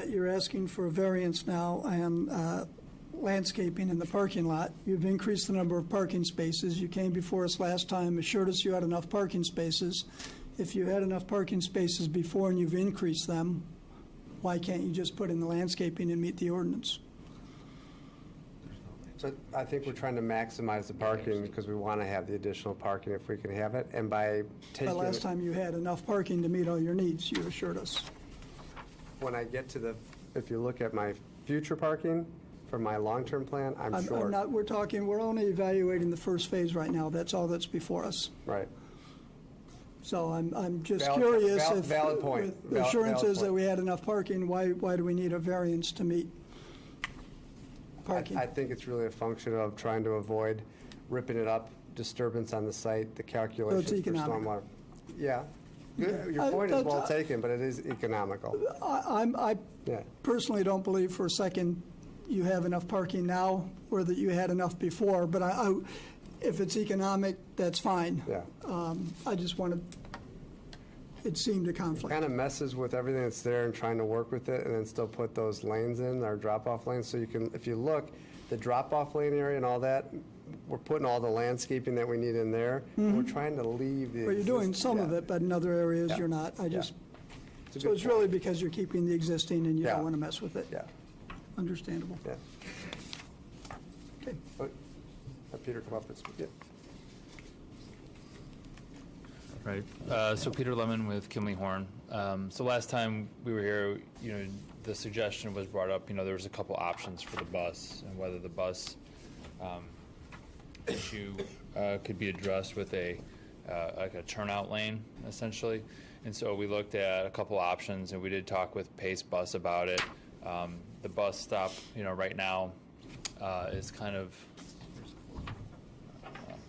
You're asking for a variance now on landscaping in the parking lot. You've increased the number of parking spaces. You came before us last time, assured us you had enough parking spaces. If you had enough parking spaces before and you've increased them, why can't you just put in the landscaping and meet the ordinance? So I think we're trying to maximize the parking because we want to have the additional parking if we can have it. And by taking, But last time you had enough parking to meet all your needs, you assured us. when I get to the, if you look at my future parking for my long-term plan, I'm I'm short. not, we're only evaluating the first phase right now. That's all that's before us. Right. So I'm just Valid- curious if. valid point. With Valid assurances that point. we had enough parking, why do we need a variance to meet parking? I think it's really a function of trying to avoid ripping it up, disturbance on the site, the calculations for economic. stormwater. Yeah. Okay. Your point is That's- well taken, but it is economical. I Yeah. personally don't believe for a second you have enough parking now or that you had enough before, but if it's economic, that's fine. Yeah. I just wanted, it seemed a conflict. Kind of messes with everything that's there and trying to work with it and then still put those lanes in, our drop-off lanes. So you can, if you look, the drop-off lane area and all that, we're putting all the landscaping that we need in there. And we're trying to leave the. Well, you're doing exist- some of yeah. it, but in other areas Yeah. you're not. I Yeah. just, It's a so good it's really point. because you're keeping the existing and you Yeah. don't want to mess with it. Yeah, Understandable. yeah. Okay. Let Peter come up and speak. Yeah. Right. So Peter Lemon with Kimley Horn. So last time we were here, you know, the suggestion was brought up, you know, there was a couple options for the bus and whether the bus issue could be addressed with like a turnout lane, essentially. And so we looked at a couple options, and we did talk with Pace Bus about it. The bus stop, you know, right now is kind of,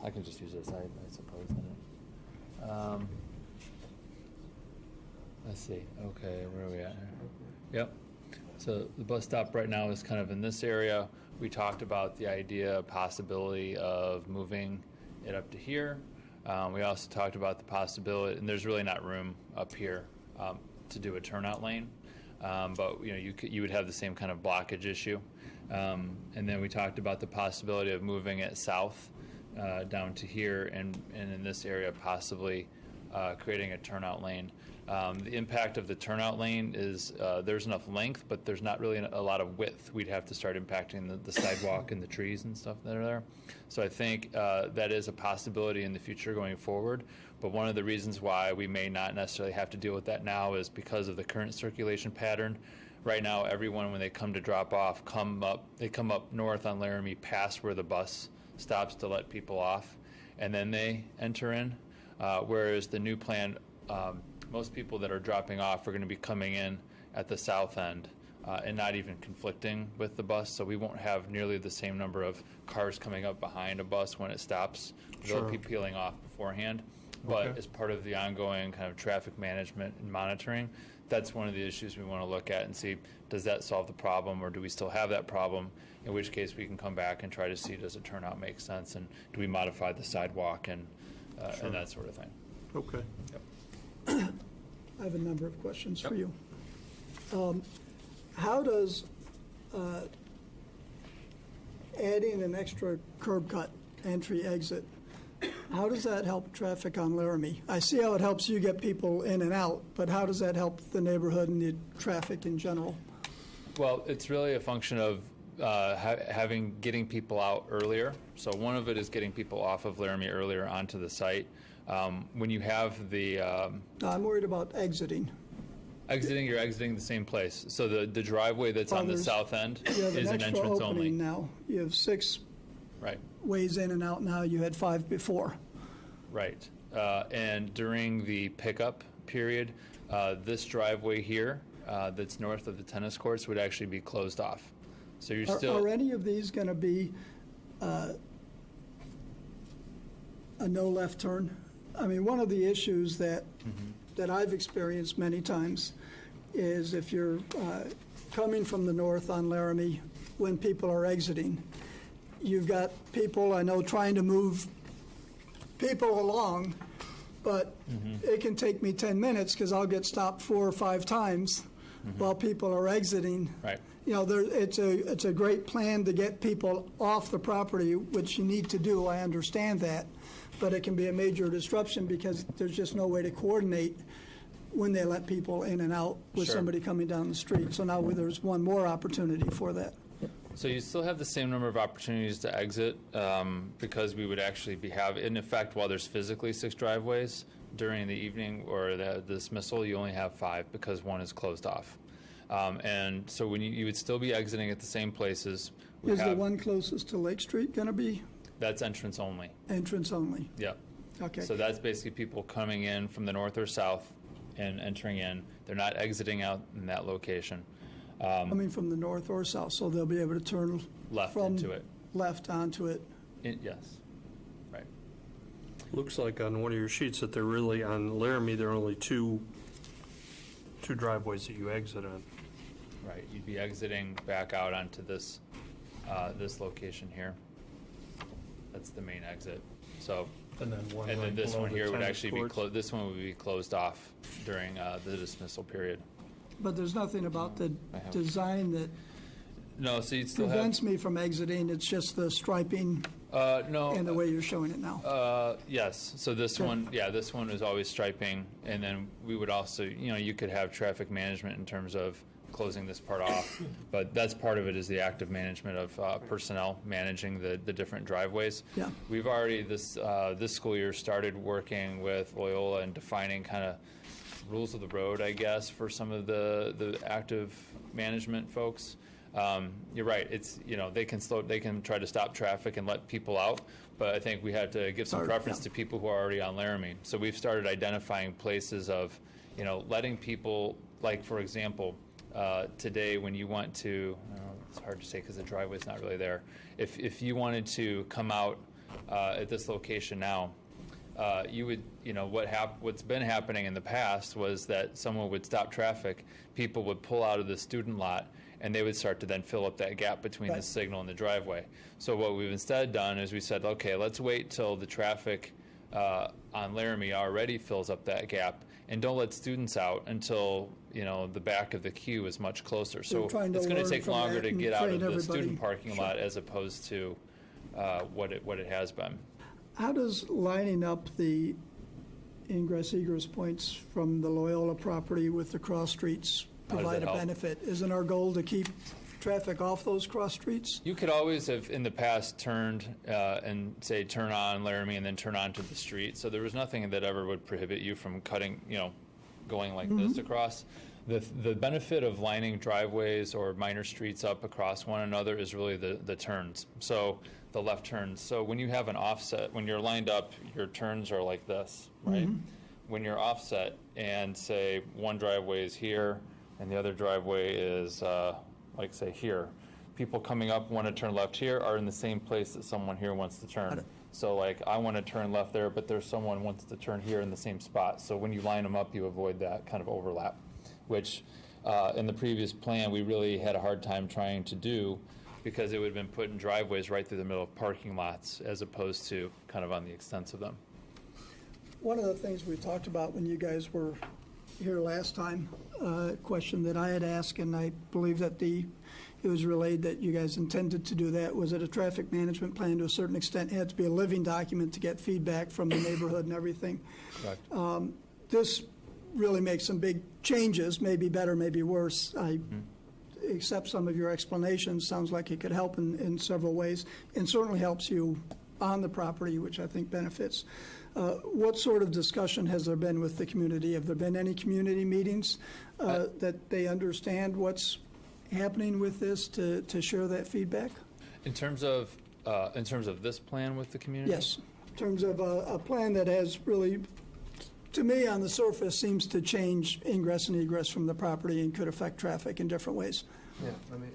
I can just use this, I suppose. Let's see. Okay, where are we at here? Yep. So the bus stop right now is kind of in this area. We talked about the idea, possibility of moving it up to here. We also talked about the possibility, and there's really not room up here to do a turnout lane, but you know you would have the same kind of blockage issue. And then we talked about the possibility of moving it south down to here, and in this area possibly creating a turnout lane. The impact of the turnout lane is there's enough length, but there's not really a lot of width. We'd have to start impacting the sidewalk and the trees and stuff that are there. So I think that is a possibility in the future going forward. But one of the reasons why we may not necessarily have to deal with that now is because of the current circulation pattern. Right now, everyone, when they come to drop off, they come up north on Laramie past where the bus stops to let people off, and then they enter in. Whereas the new plan, most people that are dropping off are going to be coming in at the south end and not even conflicting with the bus. So we won't have nearly the same number of cars coming up behind a bus when it stops. They'll be peeling off beforehand. But as part of the ongoing kind of traffic management and monitoring, that's one of the issues we want to look at and see, does that solve the problem, or do we still have that problem, in which case we can come back and try to see, does it turn out make sense, and do we modify the sidewalk and that sort of thing. Okay. Yep. I have a number of questions for you. How does adding an extra curb cut, entry, exit, how does that help traffic on Laramie? I see how it helps you get people in and out, but how does that help the neighborhood and the traffic in general? Well, it's really a function of getting people out earlier. So one of it is getting people off of Laramie earlier onto the site. When you have the No, I'm worried about exiting. you're exiting the same place. So the driveway that's on the south end You have is an an extra entrance opening only. now. You have 6 Right. ways in and out now. You had 5 before. Right. And during the pickup period, this driveway here that's north of the tennis courts would actually be closed off. So you're still. Are any of these going to be a no left turn? I mean, one of the issues that I've experienced many times is if you're coming from the north on Laramie, when people are exiting, you've got people, I know, trying to move people along, but it can take me 10 minutes because I'll get stopped 4 or 5 times while people are exiting. Right. You know, it's a great plan to get people off the property, which you need to do. I understand that, but it can be a major disruption because there's just no way to coordinate when they let people in and out with Sure. somebody coming down the street. So now there's one more opportunity for that. So you still have the same number of opportunities to exit because we would actually in effect, while there's physically 6 driveways, during the evening or the dismissal, you only have 5 because one is closed off. And so when you would still be exiting at the same places. Is the one closest to Lake Street going to be That's entrance only. entrance only? Yep. Okay. So that's basically people coming in from the north or south and entering in. They're not exiting out in that location. Coming from the north or south, so they'll be able to turn Left from into it. left onto it. Yes. Right. Looks like on one of your sheets that they're really, on Laramie, there are only two driveways that you exit on. Right. You'd be exiting back out onto this location here. That's the main exit. So, And then one and then right this below one the here would tennis actually be courts. closed. This one would be closed off during the dismissal period. But there's nothing about the I have- design that No, so you'd still prevents me from exiting. It's just the striping no. and the way you're showing it now. Yes, so this one is always striping, and then we would also, you could have traffic management in terms of closing this part off, but that's part of it is the active management of personnel managing the different driveways. Yeah. We've already, this school year, started working with Loyola and defining kind of rules of the road, I guess, for some of the active management folks. You're right. It's they can try to stop traffic and let people out, but I think we have to give some preference to people who are already on Laramie. So we've started identifying places of, letting people, like for example, today when you want to, it's hard to say because the driveway's not really there. If you wanted to come out at this location now, you would, what's been happening in the past was that someone would stop traffic, people would pull out of the student lot, and they would start to then fill up that gap between the signal and the driveway. So what we've instead done is we said, okay, let's wait till the traffic on Laramie already fills up that gap, and don't let students out until the back of the queue is much closer. So They're trying to it's going to learn take from longer that to and get out of train the everybody. student parking Sure. lot as opposed to what it has been. How does lining up the ingress egress points from the Loyola property with the cross streets How does provide that a help? benefit? Isn't our goal to keep traffic off those cross streets? You could always have, in the past, turned and say, turn on Laramie and then turn onto the street. So there was nothing that ever would prohibit you from cutting, going like this across. The benefit of lining driveways or minor streets up across one another is really the turns. So the left turns. So when you have an offset, when you're lined up, your turns are like this, right? When you're offset and say one driveway is here and the other driveway is like say here, people coming up want to turn left here are in the same place that someone here wants to turn. So like I want to turn left there, but there's someone who wants to turn here in the same spot. So when you line them up, you avoid that kind of overlap, which in the previous plan we really had a hard time trying to do because it would have been put in driveways right through the middle of parking lots as opposed to kind of on the extents of them. One of the things we talked about when you guys were here last time, a question that I had asked, and I believe that it was relayed that you guys intended to do that, was that a traffic management plan to a certain extent had to be a living document to get feedback from the neighborhood and everything. Correct. This really makes some big changes, maybe better, maybe worse. I accept some of your explanations. Sounds like it could help in several ways, and certainly helps you on the property, which I think benefits. What sort of discussion has there been with the community? Have there been any community meetings that they understand what's happening with this to share that feedback? In terms of this plan with the community? Yes, in terms of a plan that has really, to me, on the surface, seems to change ingress and egress from the property and could affect traffic in different ways. Yeah, let me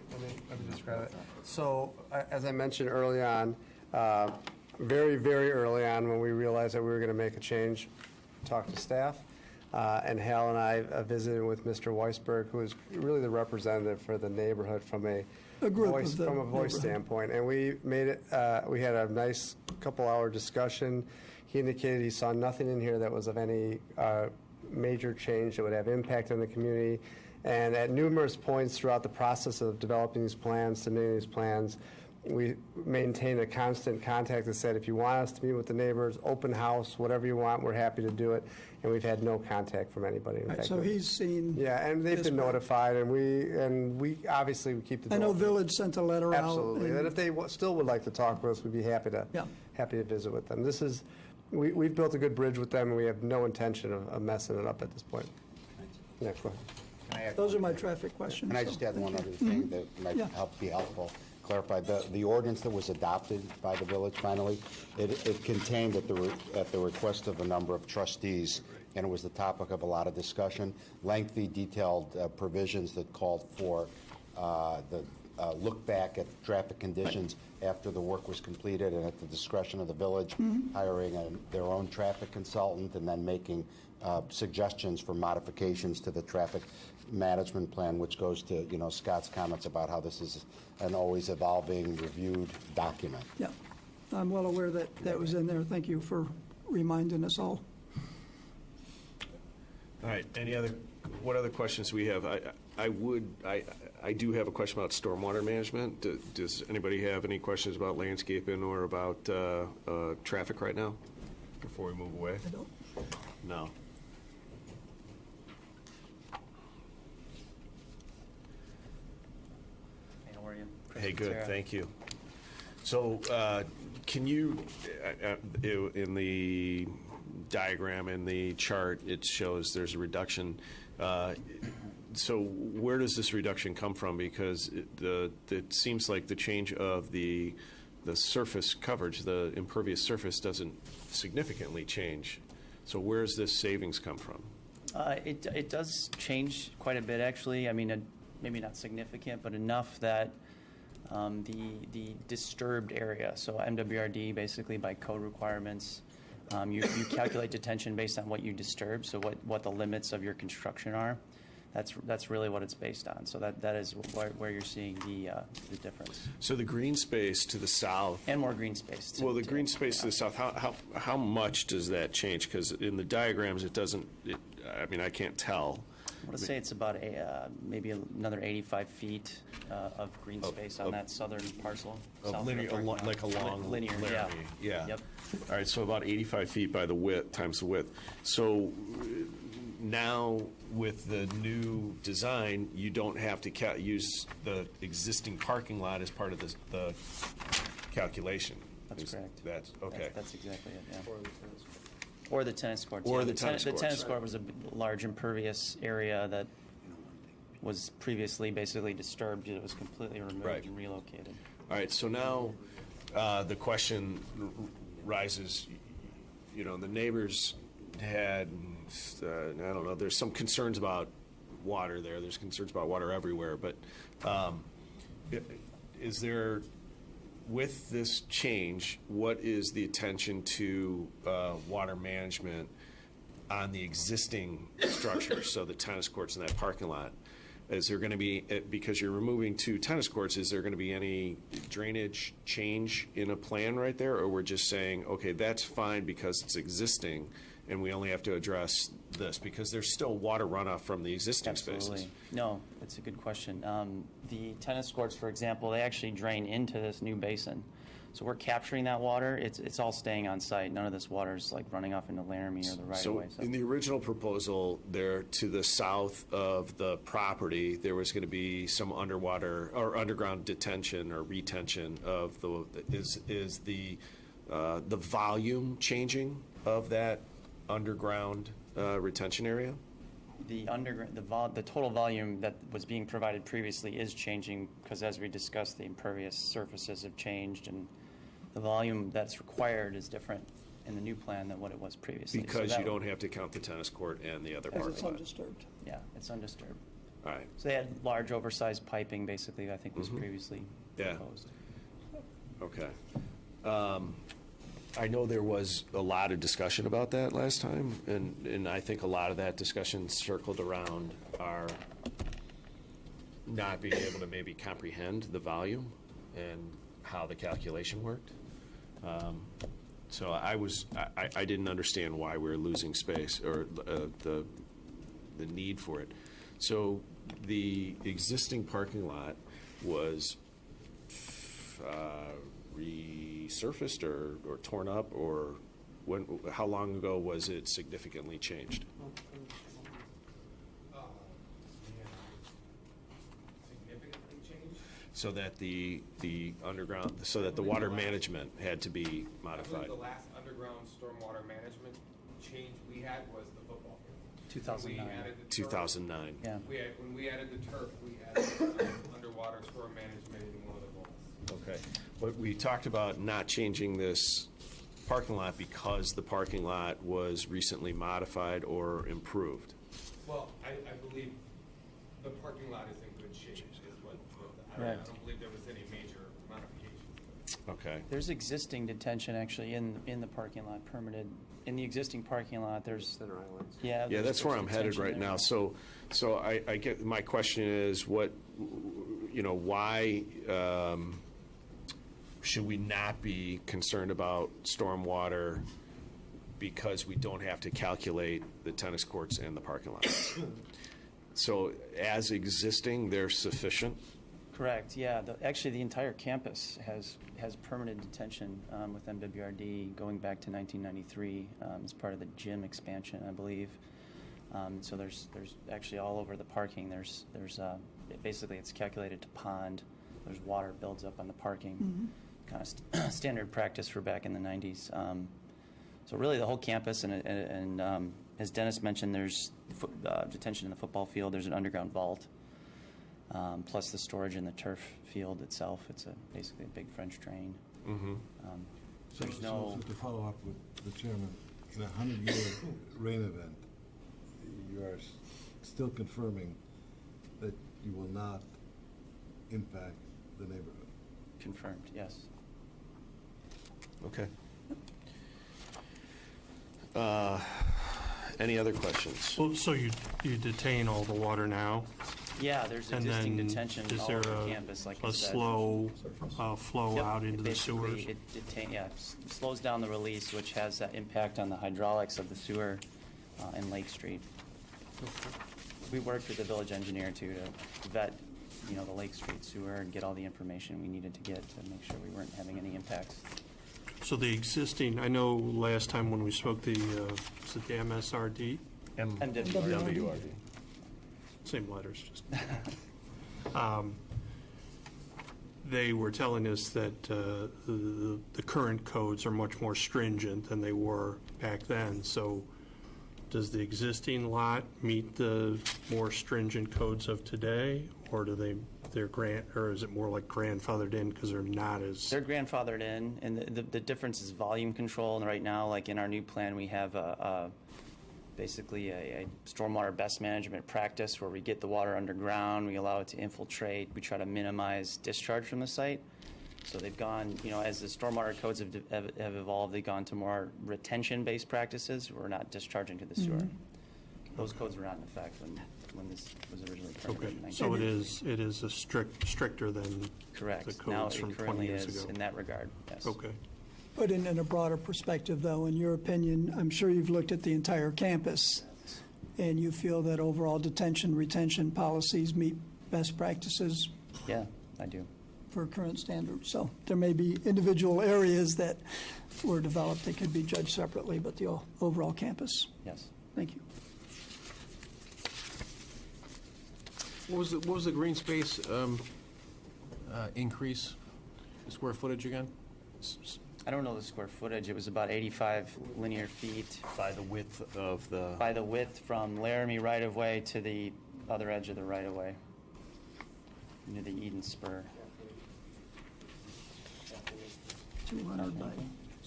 describe it. So, as I mentioned early on, very, very early on when we realized that we were going to make a change, talked to staff, and Hal and I visited with Mr. Weisberg, who is really the representative for the neighborhood from a voice standpoint. And we made it, we had a nice couple-hour discussion. He indicated he saw nothing in here that was of any major change that would have impact on the community. And at numerous points throughout the process of developing these plans, submitting these plans, we maintained a constant contact that said, if you want us to meet with the neighbors, open house, whatever you want, we're happy to do it. And we've had no contact from anybody. In fact, So he's seen. Yeah, and they've been notified, and we obviously we keep the. I know Village sent a letter out. Absolutely, and if they still would like to talk with us, we'd be happy to visit with them. This is, we've built a good bridge with them, and we have no intention of messing it up at this point. Next one. Those are my traffic questions. Can I just add one other thing that might be helpful? Clarify, the ordinance that was adopted by the village finally, it contained at the request of a number of trustees, and it was the topic of a lot of discussion, lengthy, detailed provisions that called for the look back at traffic conditions after the work was completed and at the discretion of the village, hiring their own traffic consultant and then making suggestions for modifications to the traffic management plan, which goes to Scott's comments about how this is an always evolving, reviewed document. Yeah, I'm well aware that that was in there. Thank you for reminding us all. All right, what other questions we have? I do have a question about stormwater management. Does anybody have any questions about landscaping or about traffic right now before we move away? I don't. No. How are you? Hey, good, thank you. So can you, in the diagram, in the chart, it shows there's a reduction. So where does this reduction come from? Because it seems like the change of the surface coverage, the impervious surface, doesn't significantly change. So where does this savings come from? It does change quite a bit, actually. I mean, maybe not significant, but enough that the disturbed area, so MWRD, basically by code requirements, you calculate detention based on what you disturb, so what the limits of your construction are. That's really what it's based on. So that is where you're seeing the difference. So the green space to the south, and more green space. Well, the green space to the south. How much does that change? Because in the diagrams, it doesn't. I mean, I can't tell. Let's say it's about maybe another 85 feet of green space on that southern parcel. south Of the linear, parking lot. like a long Linear, yeah. Yeah. Yep. All right, so about 85 feet by the width, times the width. So now with the new design, you don't have to use the existing parking lot as part of the calculation. That's correct. That's, okay. That's exactly it, yeah. Or the tennis courts. Or yeah. the tennis The courts. tennis court was a large impervious area that was previously basically disturbed. It was completely removed Right. and relocated. All right, so now the question rises, you know, the neighbors had, I don't know, there's some concerns about water there. There's concerns about water everywhere, but is there, with this change, what is the attention to water management on the existing structure, so the tennis courts in that parking lot? Is there going to be, because you're removing 2 tennis courts, is there going to be any drainage change in a plan right there? Or we're just saying, okay, that's fine because it's existing, and we only have to address this? Because there's still water runoff from the existing spaces. Absolutely. No, it's a good question. The tennis courts, for example, they actually drain into this new basin. So we're capturing that water. It's all staying on site. None of this water is like running off into Laramie or the right So of way. in the original proposal there to the south of the property, there was going to be some underwater or underground detention or retention of the, is the volume changing of that underground retention area? The underground, the total volume that was being provided previously is changing because, as we discussed, the impervious surfaces have changed, and the volume that's required is different in the new plan than what it was previously. Because you don't have to count the tennis court and the other As parking it's lot. undisturbed. Yeah, it's undisturbed. All right. So they had large, oversized piping, basically, I think was previously Yeah. proposed. Okay. I know there was a lot of discussion about that last time, and I think a lot of that discussion circled around our not being able to maybe comprehend the volume and how the calculation worked. So I didn't understand why we were losing space or the need for it. So the existing parking lot was resurfaced or torn up, or how long ago was it significantly changed? Significantly changed? So that the underground, so that the water management had to be I modified. believe the last underground stormwater management change we had was the football field. 2009. When we added the turf, 2009. Yeah. when we added the turf, we added underwater storm management in one of the goals. Okay, but we talked about not changing this parking lot because the parking lot was recently modified or improved. Well, I believe the parking lot is in good shape, is what, I Right. don't believe there was any major modifications. Okay. There's existing detention actually in the parking lot permitted. In the existing parking lot, there's. Center Islands. Yeah. Yeah, that's where I'm headed detention right there. now. So I get, my question is, what, you know, why should we not be concerned about stormwater because we don't have to calculate the tennis courts and the parking lot? So as existing, they're sufficient? Correct, yeah. Actually, the entire campus has permanent detention with MWRD going back to 1993 as part of the gym expansion, I believe. So there's actually all over the parking. There's basically it's calculated to pond. There's water builds up on the parking. Kind of standard practice for back in the 90s. So really the whole campus, and as Dennis mentioned, there's detention in the football field. There's an underground vault, plus the storage in the turf field itself. It's basically a big French drain. So There's no. to follow up with the chairman, in a 100-year rain event, you are still confirming that you will not impact the neighborhood? Confirmed, yes. Okay. Any other questions? Well, so you detain all the water now? Yeah, there's And existing then detention is all there over a- campus, like I A said. slow flow Yep, out into the basically, sewers? It slows down the release, which has that impact on the hydraulics of the sewer in Lake Street. We worked with the village engineer too to vet, the Lake Street sewer and get all the information we needed to get to make sure we weren't having any impacts. So the existing, I know last time when we spoke, is it the MSRD? MWRD. Same letters, just. They were telling us that the current codes are much more stringent than they were back then. So does the existing lot meet the more stringent codes of today, or do or is it more like grandfathered in because they're not as? They're grandfathered in, and the difference is volume control. And right now, like in our new plan, we have basically a stormwater best management practice where we get the water underground, we allow it to infiltrate, we try to minimize discharge from the site. So they've gone, as the stormwater codes have evolved, they've gone to more retention-based practices. We're not discharging to the sewer. Those codes were not in effect when this was originally permitted in 1990. So it is a stricter than Correct. the Now codes from it 20 currently years is ago? in that regard, yes. Okay. But in a broader perspective, though, in your opinion, I'm sure you've looked at the entire campus, and you feel that overall detention, retention policies meet best practices Yeah, I do. for current standards. So there may be individual areas that were developed that could be judged separately, but the overall campus. Yes. Thank you. What was the green space increase, the square footage again? I don't know the square footage. It was about 85 linear feet. By the width of the. By the width from Laramie right-of-way to the other edge of the right-of-way, near the Eden Spur. 200 by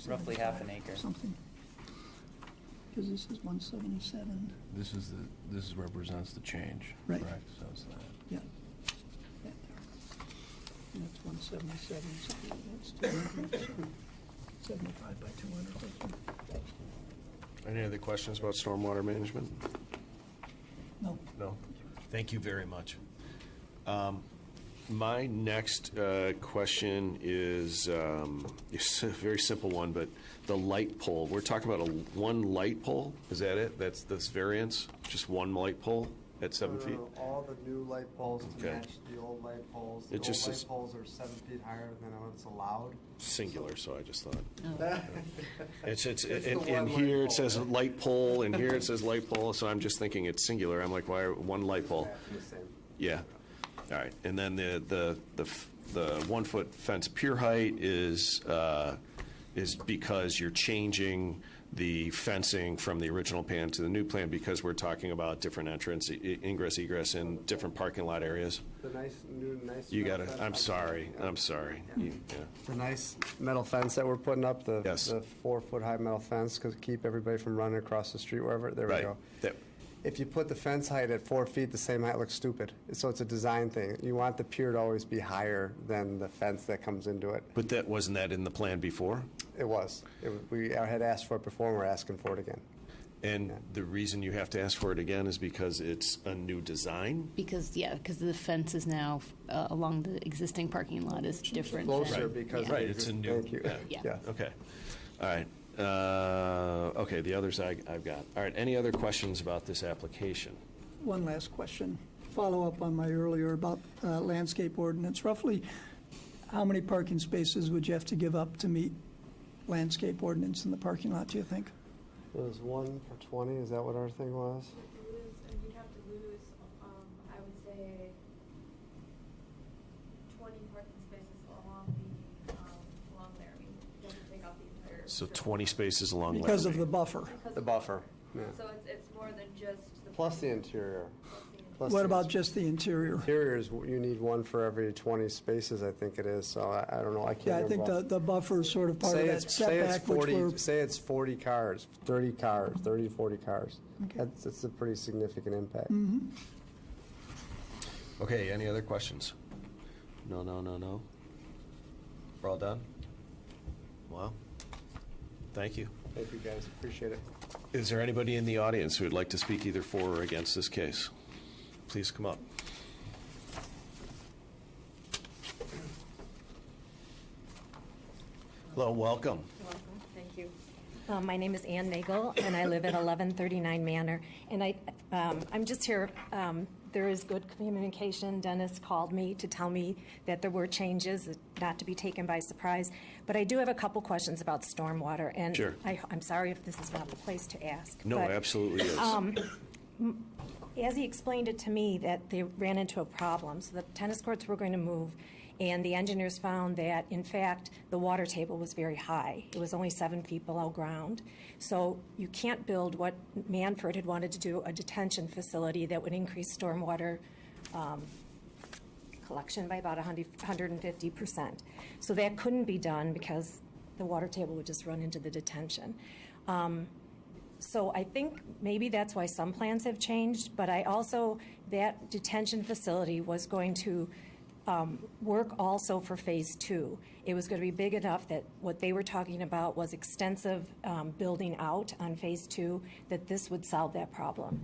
Roughly half an acre. something. Because this is 177. This represents the change, Right. correct? So it's that. Yeah. Yeah, there. And that's 177, so that's 200, so 75 by 200. Any other questions about stormwater management? No. No? Thank you very much. My next question is it's a very simple one, but the light pole. We're talking about one light pole? Is that it? That's this variance? Just one light pole at 7 feet? All the new light poles to Okay. match the old light poles. It just old is- light poles are 7 feet higher than what's allowed. Singular, so I just thought. Oh. It's the in one here light it says light pole, and here it says light pole, so I'm just thinking it's singular. I'm like, why one light pole? The same. Yeah. All right. And then the 1 foot fence pier height is because you're changing the fencing from the original plan to the new plan because we're talking about different entrance, ingress, egress in different parking lot areas. The nice. You metal got to, fence. I'm sorry. Yeah. The nice metal fence that we're putting up, the Yes. 4 foot high metal fence, because keep everybody from running across the street wherever. There we Right. go. That- If you put the fence height at 4 feet, the same height looks stupid. So it's a design thing. You want the pier to always be higher than the fence that comes into it. But wasn't that in the plan before? It was. We had asked for it before, and we're asking for it again. And the reason you have to ask for it again is because it's a new design? Because the fence is now along the existing parking lot is different. Closer than- because yeah. Right, it's a new. Thank you. Yeah. Yeah. Okay. All right. Okay, the others I've got. All right, any other questions about this application? One last question. Follow up on my earlier about landscape ordinance. Roughly, how many parking spaces would you have to give up to meet landscape ordinance in the parking lot, do you think? It was 1 for 20, is that what our thing was? You'd have to lose, I would say, 20 parking spaces along Laramie. You have to take out the entire. So 20 spaces along Laramie. Because of the buffer. The buffer, yeah. So it's more than just the. Plus the interior. Plus What the about just the interior? Interiors, you need 1 for every 20 spaces, I think it is, so I don't know, I can't Yeah, I remember. think the buffer is sort of part of that setback, which we're. Say it's 40 cars, 30 cars, 30 to 40 cars. Okay. That's a pretty significant impact. Okay, any other questions? No. We're all done? Wow. Thank you. Thank you, guys, appreciate it. Is there anybody in the audience who would like to speak either for or against this case? Please come up. Hello, welcome. Welcome, thank you. My name is Ann Nagel, and I live at 1139 Manor. And I'm just here. There is good communication. Dennis called me to tell me that there were changes, not to be taken by surprise. But I do have a couple questions about stormwater, and Sure. I'm sorry if this is not the place to ask. No, but, absolutely is. As he explained it to me, that they ran into a problem. So the tennis courts were going to move, and the engineers found that, in fact, the water table was very high. It was only 7 feet below ground. So you can't build what Manford had wanted to do, a detention facility that would increase stormwater collection by about 150%. So that couldn't be done because the water table would just run into the detention. So I think maybe that's why some plans have changed, but that detention facility was going to work also for Phase 2. It was going to be big enough that what they were talking about was extensive building out on Phase 2, that this would solve that problem.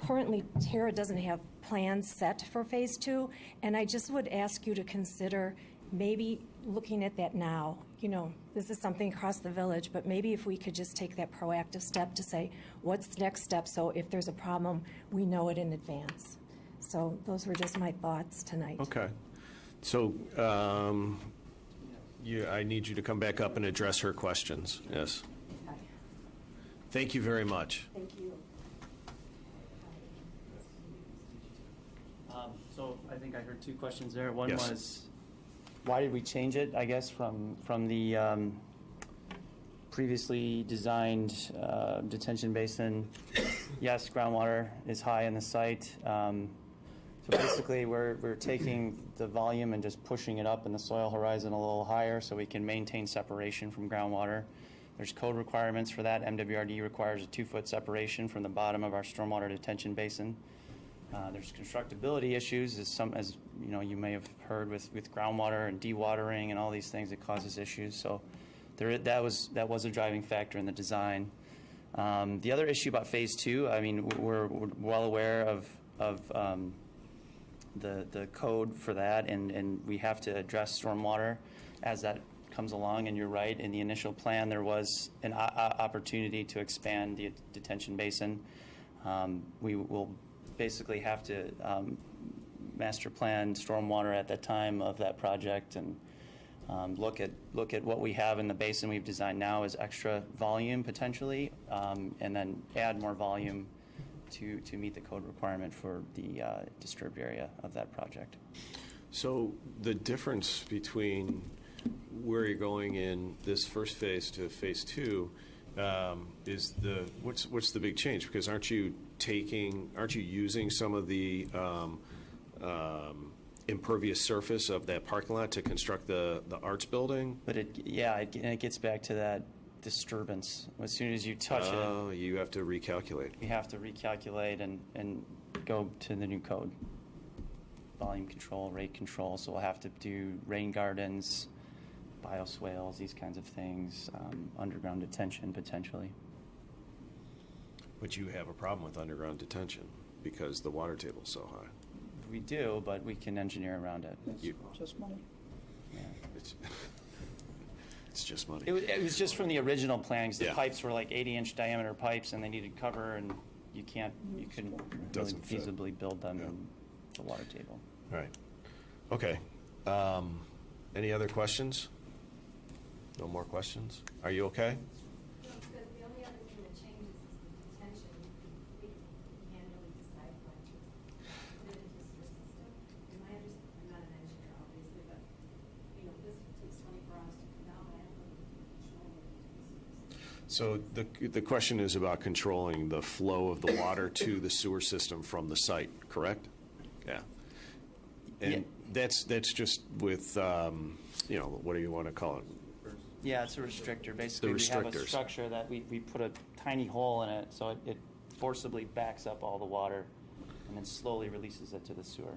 Currently, Terra doesn't have plans set for Phase 2, and I just would ask you to consider maybe looking at that now. You know, this is something across the village, but maybe if we could just take that proactive step to say, what's the next step, so if there's a problem, we know it in advance. So those were just my thoughts tonight. Okay. So I need you to come back up and address her questions. Yes. Thank you very much. Thank you. So I think I heard 2 questions there. One Yes. was, why did we change it, I guess, from the previously designed detention basin? Yes, groundwater is high in the site. So basically, we're taking the volume and just pushing it up in the soil horizon a little higher so we can maintain separation from groundwater. There's code requirements for that. MWRD requires a 2-foot separation from the bottom of our stormwater detention basin. There's constructability issues, as you know, you may have heard with groundwater and dewatering and all these things. It causes issues. So that was a driving factor in the design. The other issue about Phase 2, I mean, we're well aware of the code for that, and we have to address stormwater as that comes along. And you're right, in the initial plan there was an opportunity to expand the detention basin. We will basically have to master plan stormwater at that time of that project, and look at what we have in the basin we've designed now as extra volume potentially, and then add more volume to meet the code requirement for the disturbed area of that project. So the difference between where you're going in this first phase to Phase 2 is what's the big change? Because aren't you using some of the impervious surface of that parking lot to construct the arts building? But it gets back to that disturbance. As soon as you touch it, you have to recalculate. we have to recalculate and go to the new code. Volume control, rate control, so we'll have to do rain gardens, bioswales, these kinds of things, underground detention potentially. But you have a problem with underground detention because the water table's so high. We do, but we can engineer around it. Just money. Yeah. It's just money. It was just from the original plans. The Yeah. pipes were like 80-inch diameter pipes, and they needed cover, and you couldn't really Doesn't fit. feasibly build them in the water table. All right. Okay. Any other questions? No more questions? Are you okay? The only other thing that changes is the detention. We manually decide when to put it into a sewer system. And my understanding, I'm not an engineer, obviously, but, you know, this takes 24 hours to come down, but I don't know if we can control it into the sewer system. So the question is about controlling the flow of the water to the sewer system from the site, correct? Yeah. And that's just with, what do you want to call it? Yeah, it's a restrictor. Basically, The we have a restrictors. structure that we put a tiny hole in it, so it forcibly backs up all the water and then slowly releases it to the sewer.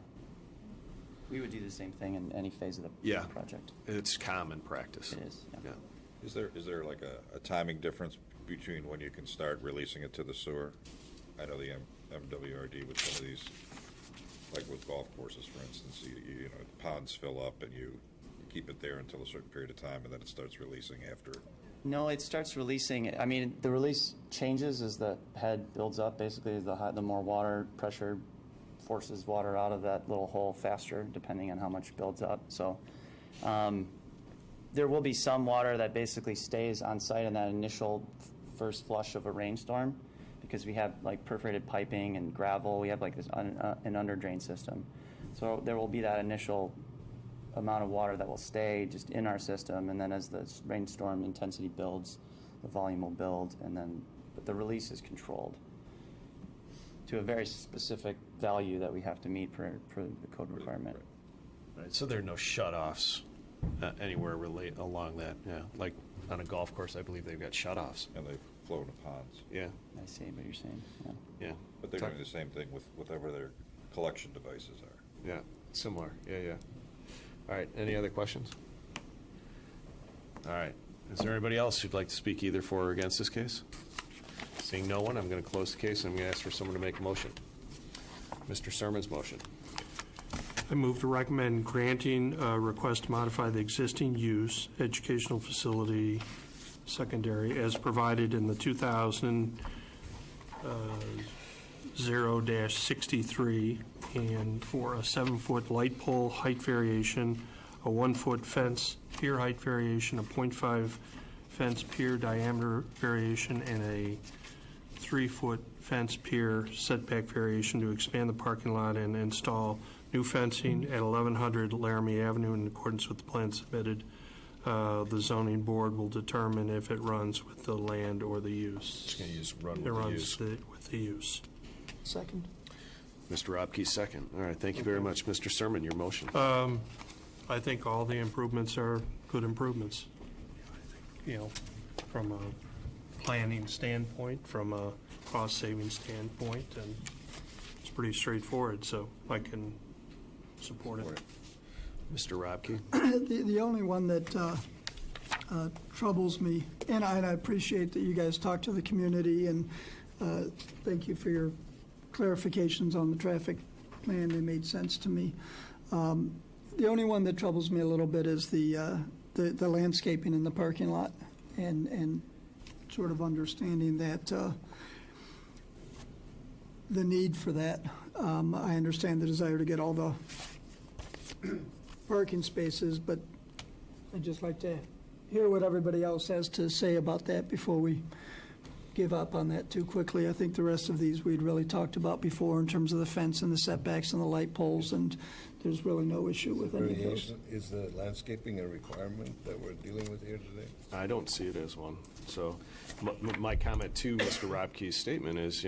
We would do the same thing in any phase of the project. It's common practice. It is, yeah. Is there like a timing difference between when you can start releasing it to the sewer? I know the MWRD with some of these, like with golf courses, for instance, you know, ponds fill up and you keep it there until a certain period of time, and then it starts releasing after No, it starts releasing. I mean, the release changes as the head builds up. Basically, the more water pressure forces water out of that little hole faster, depending on how much builds up. So there will be some water that basically stays on site in that initial first flush of a rainstorm, because we have like perforated piping and gravel. We have like this an under drain system. So there will be that initial amount of water that will stay just in our system, and then as the rainstorm intensity builds, the volume will build, and then but the release is controlled to a very specific value that we have to meet for the code requirement. Right, so there are no shut-offs anywhere along that, yeah. Like on a golf course, I believe they've got shut-offs. And they flow into ponds. Yeah. I see what you're saying, yeah. Yeah. But they're doing the same thing with whatever their collection devices are. Yeah, similar, yeah. All right, any other questions? All right, is there anybody else who'd like to speak either for or against this case? Seeing no one, I'm going to close the case, and I'm going to ask for someone to make a motion. Mr. Sermon's motion. I move to recommend granting a request to modify the existing use, educational facility, secondary, as provided in the 2000 0-63, and for a 7-foot light pole height variation, a 1-foot fence pier height variation, a 0.5 fence pier diameter variation, and a 3-foot fence pier setback variation to expand the parking lot and install new fencing at 1100 Laramie Avenue in accordance with the plan submitted. The zoning board will determine if it runs with the land or the use. Just going to use run It with the runs use. with the use. Second. Mr. Robke, second. All right, thank you very much. Mr. Sermon, your motion. I think all the improvements are good improvements. You know, from a planning standpoint, from a cost-saving standpoint, and it's pretty straightforward, so I can support it. Mr. Robke? The only one that troubles me, and I appreciate that you guys talk to the community, and thank you for your clarifications on the traffic plan. They made sense to me. The only one that troubles me a little bit is the landscaping in the parking lot, and sort of understanding that the need for that. I understand the desire to get all the parking spaces, but I'd just like to hear what everybody else has to say about that before we give up on that too quickly. I think the rest of these we'd really talked about before in terms of the fence and the setbacks and the light poles, and there's really no issue with any of those. Is the landscaping a requirement that we're dealing with here today? I don't see it as one. So my comment to Mr. Robke's statement is,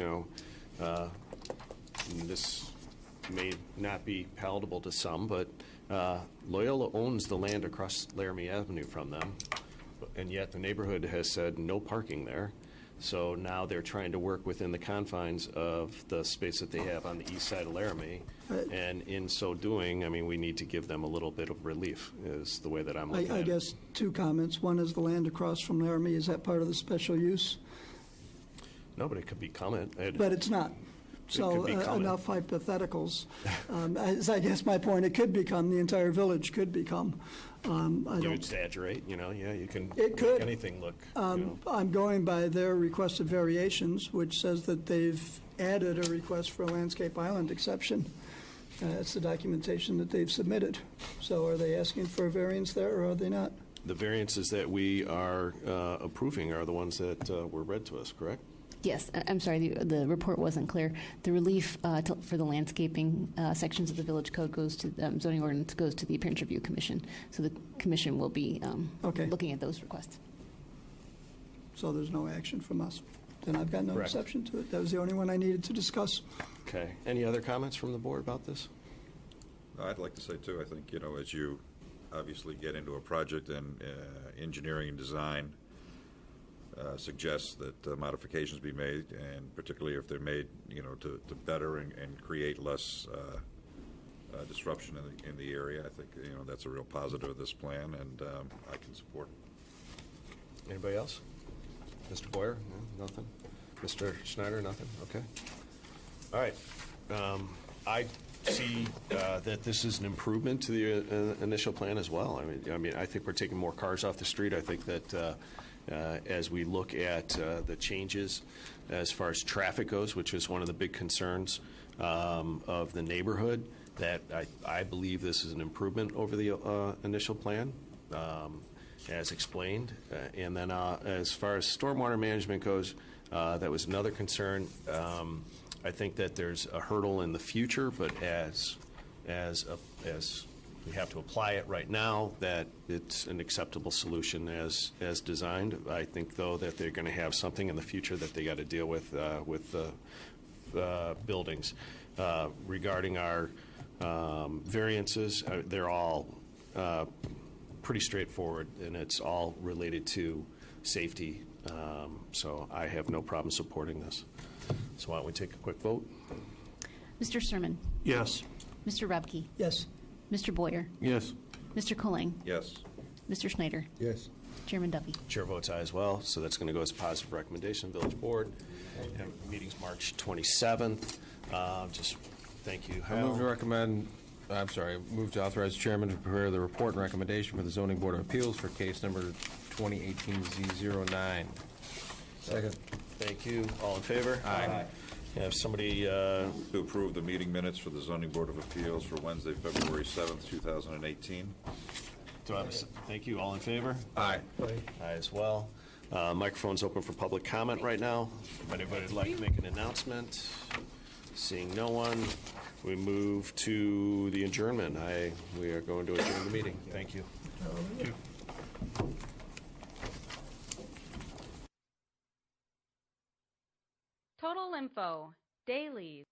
this may not be palatable to some, but Loyola owns the land across Laramie Avenue from them, and yet the neighborhood has said no parking there. So now they're trying to work within the confines of the space that they have on the east side of Laramie. And in so doing, I mean, we need to give them a little bit of relief, is the way that I'm looking at it. I guess two comments. One is the land across from Laramie. Is that part of the special use? No, but it could become it. But it's not. So enough hypotheticals. I guess my point, it could become, the entire village could become. You exaggerate, yeah, you can It could. make anything look. I'm going by their requested variations, which says that they've added a request for a landscape island exception. That's the documentation that they've submitted. So are they asking for a variance there, or are they not? The variances that we are approving are the ones that were read to us, correct? Yes, I'm sorry, the report wasn't clear. The relief for the landscaping sections of the village code goes to, zoning ordinance goes to the Appearance Review Commission. So the commission will be looking at those requests. So there's no action from us. Then I've got no Correct. exception to it. That was the only one I needed to discuss. Okay. Any other comments from the board about this? I'd like to say, too, I think, as you obviously get into a project and engineering and design suggests that modifications be made, and particularly if they're made, to better and create less disruption in the area. I think, that's a real positive of this plan, and I can support it. Anybody else? Mr. Boyer? No, nothing? Mr. Schneider? Nothing? Okay. All right. I see that this is an improvement to the initial plan as well. I mean, I think we're taking more cars off the street. I think that as we look at the changes as far as traffic goes, which is one of the big concerns of the neighborhood, that I believe this is an improvement over the initial plan, as explained. And then as far as stormwater management goes, that was another concern. I think that there's a hurdle in the future, but as we have to apply it right now, that it's an acceptable solution as designed. I think, though, that they're going to have something in the future that they got to deal with the buildings. Regarding our variances, they're all pretty straightforward, and it's all related to safety. So I have no problem supporting this. So why don't we take a quick vote? Mr. Sermon? Yes. Mr. Rubke? Yes. Mr. Boyer? Yes. Mr. Colang? Yes. Mr. Schneider? Yes. Chairman Duffy? Chair votes aye as well, so that's going to go as a positive recommendation, Village Board. And meeting's March 27th. Just thank you, I Hal. move to authorize the chairman to prepare the report and recommendation for the Zoning Board of Appeals for case number 2018-Z09. Second. Thank you. All in favor? Aye. Have somebody, To approve the meeting minutes for the Zoning Board of Appeals for Wednesday, February 7th, 2018. thank you. All in favor? Aye. Aye as well. Microphone's open for public comment right now. If anybody would like to make an announcement, seeing no one, we move to the adjournment. We are going to adjourn the meeting. Thank you. Total Info, dailies.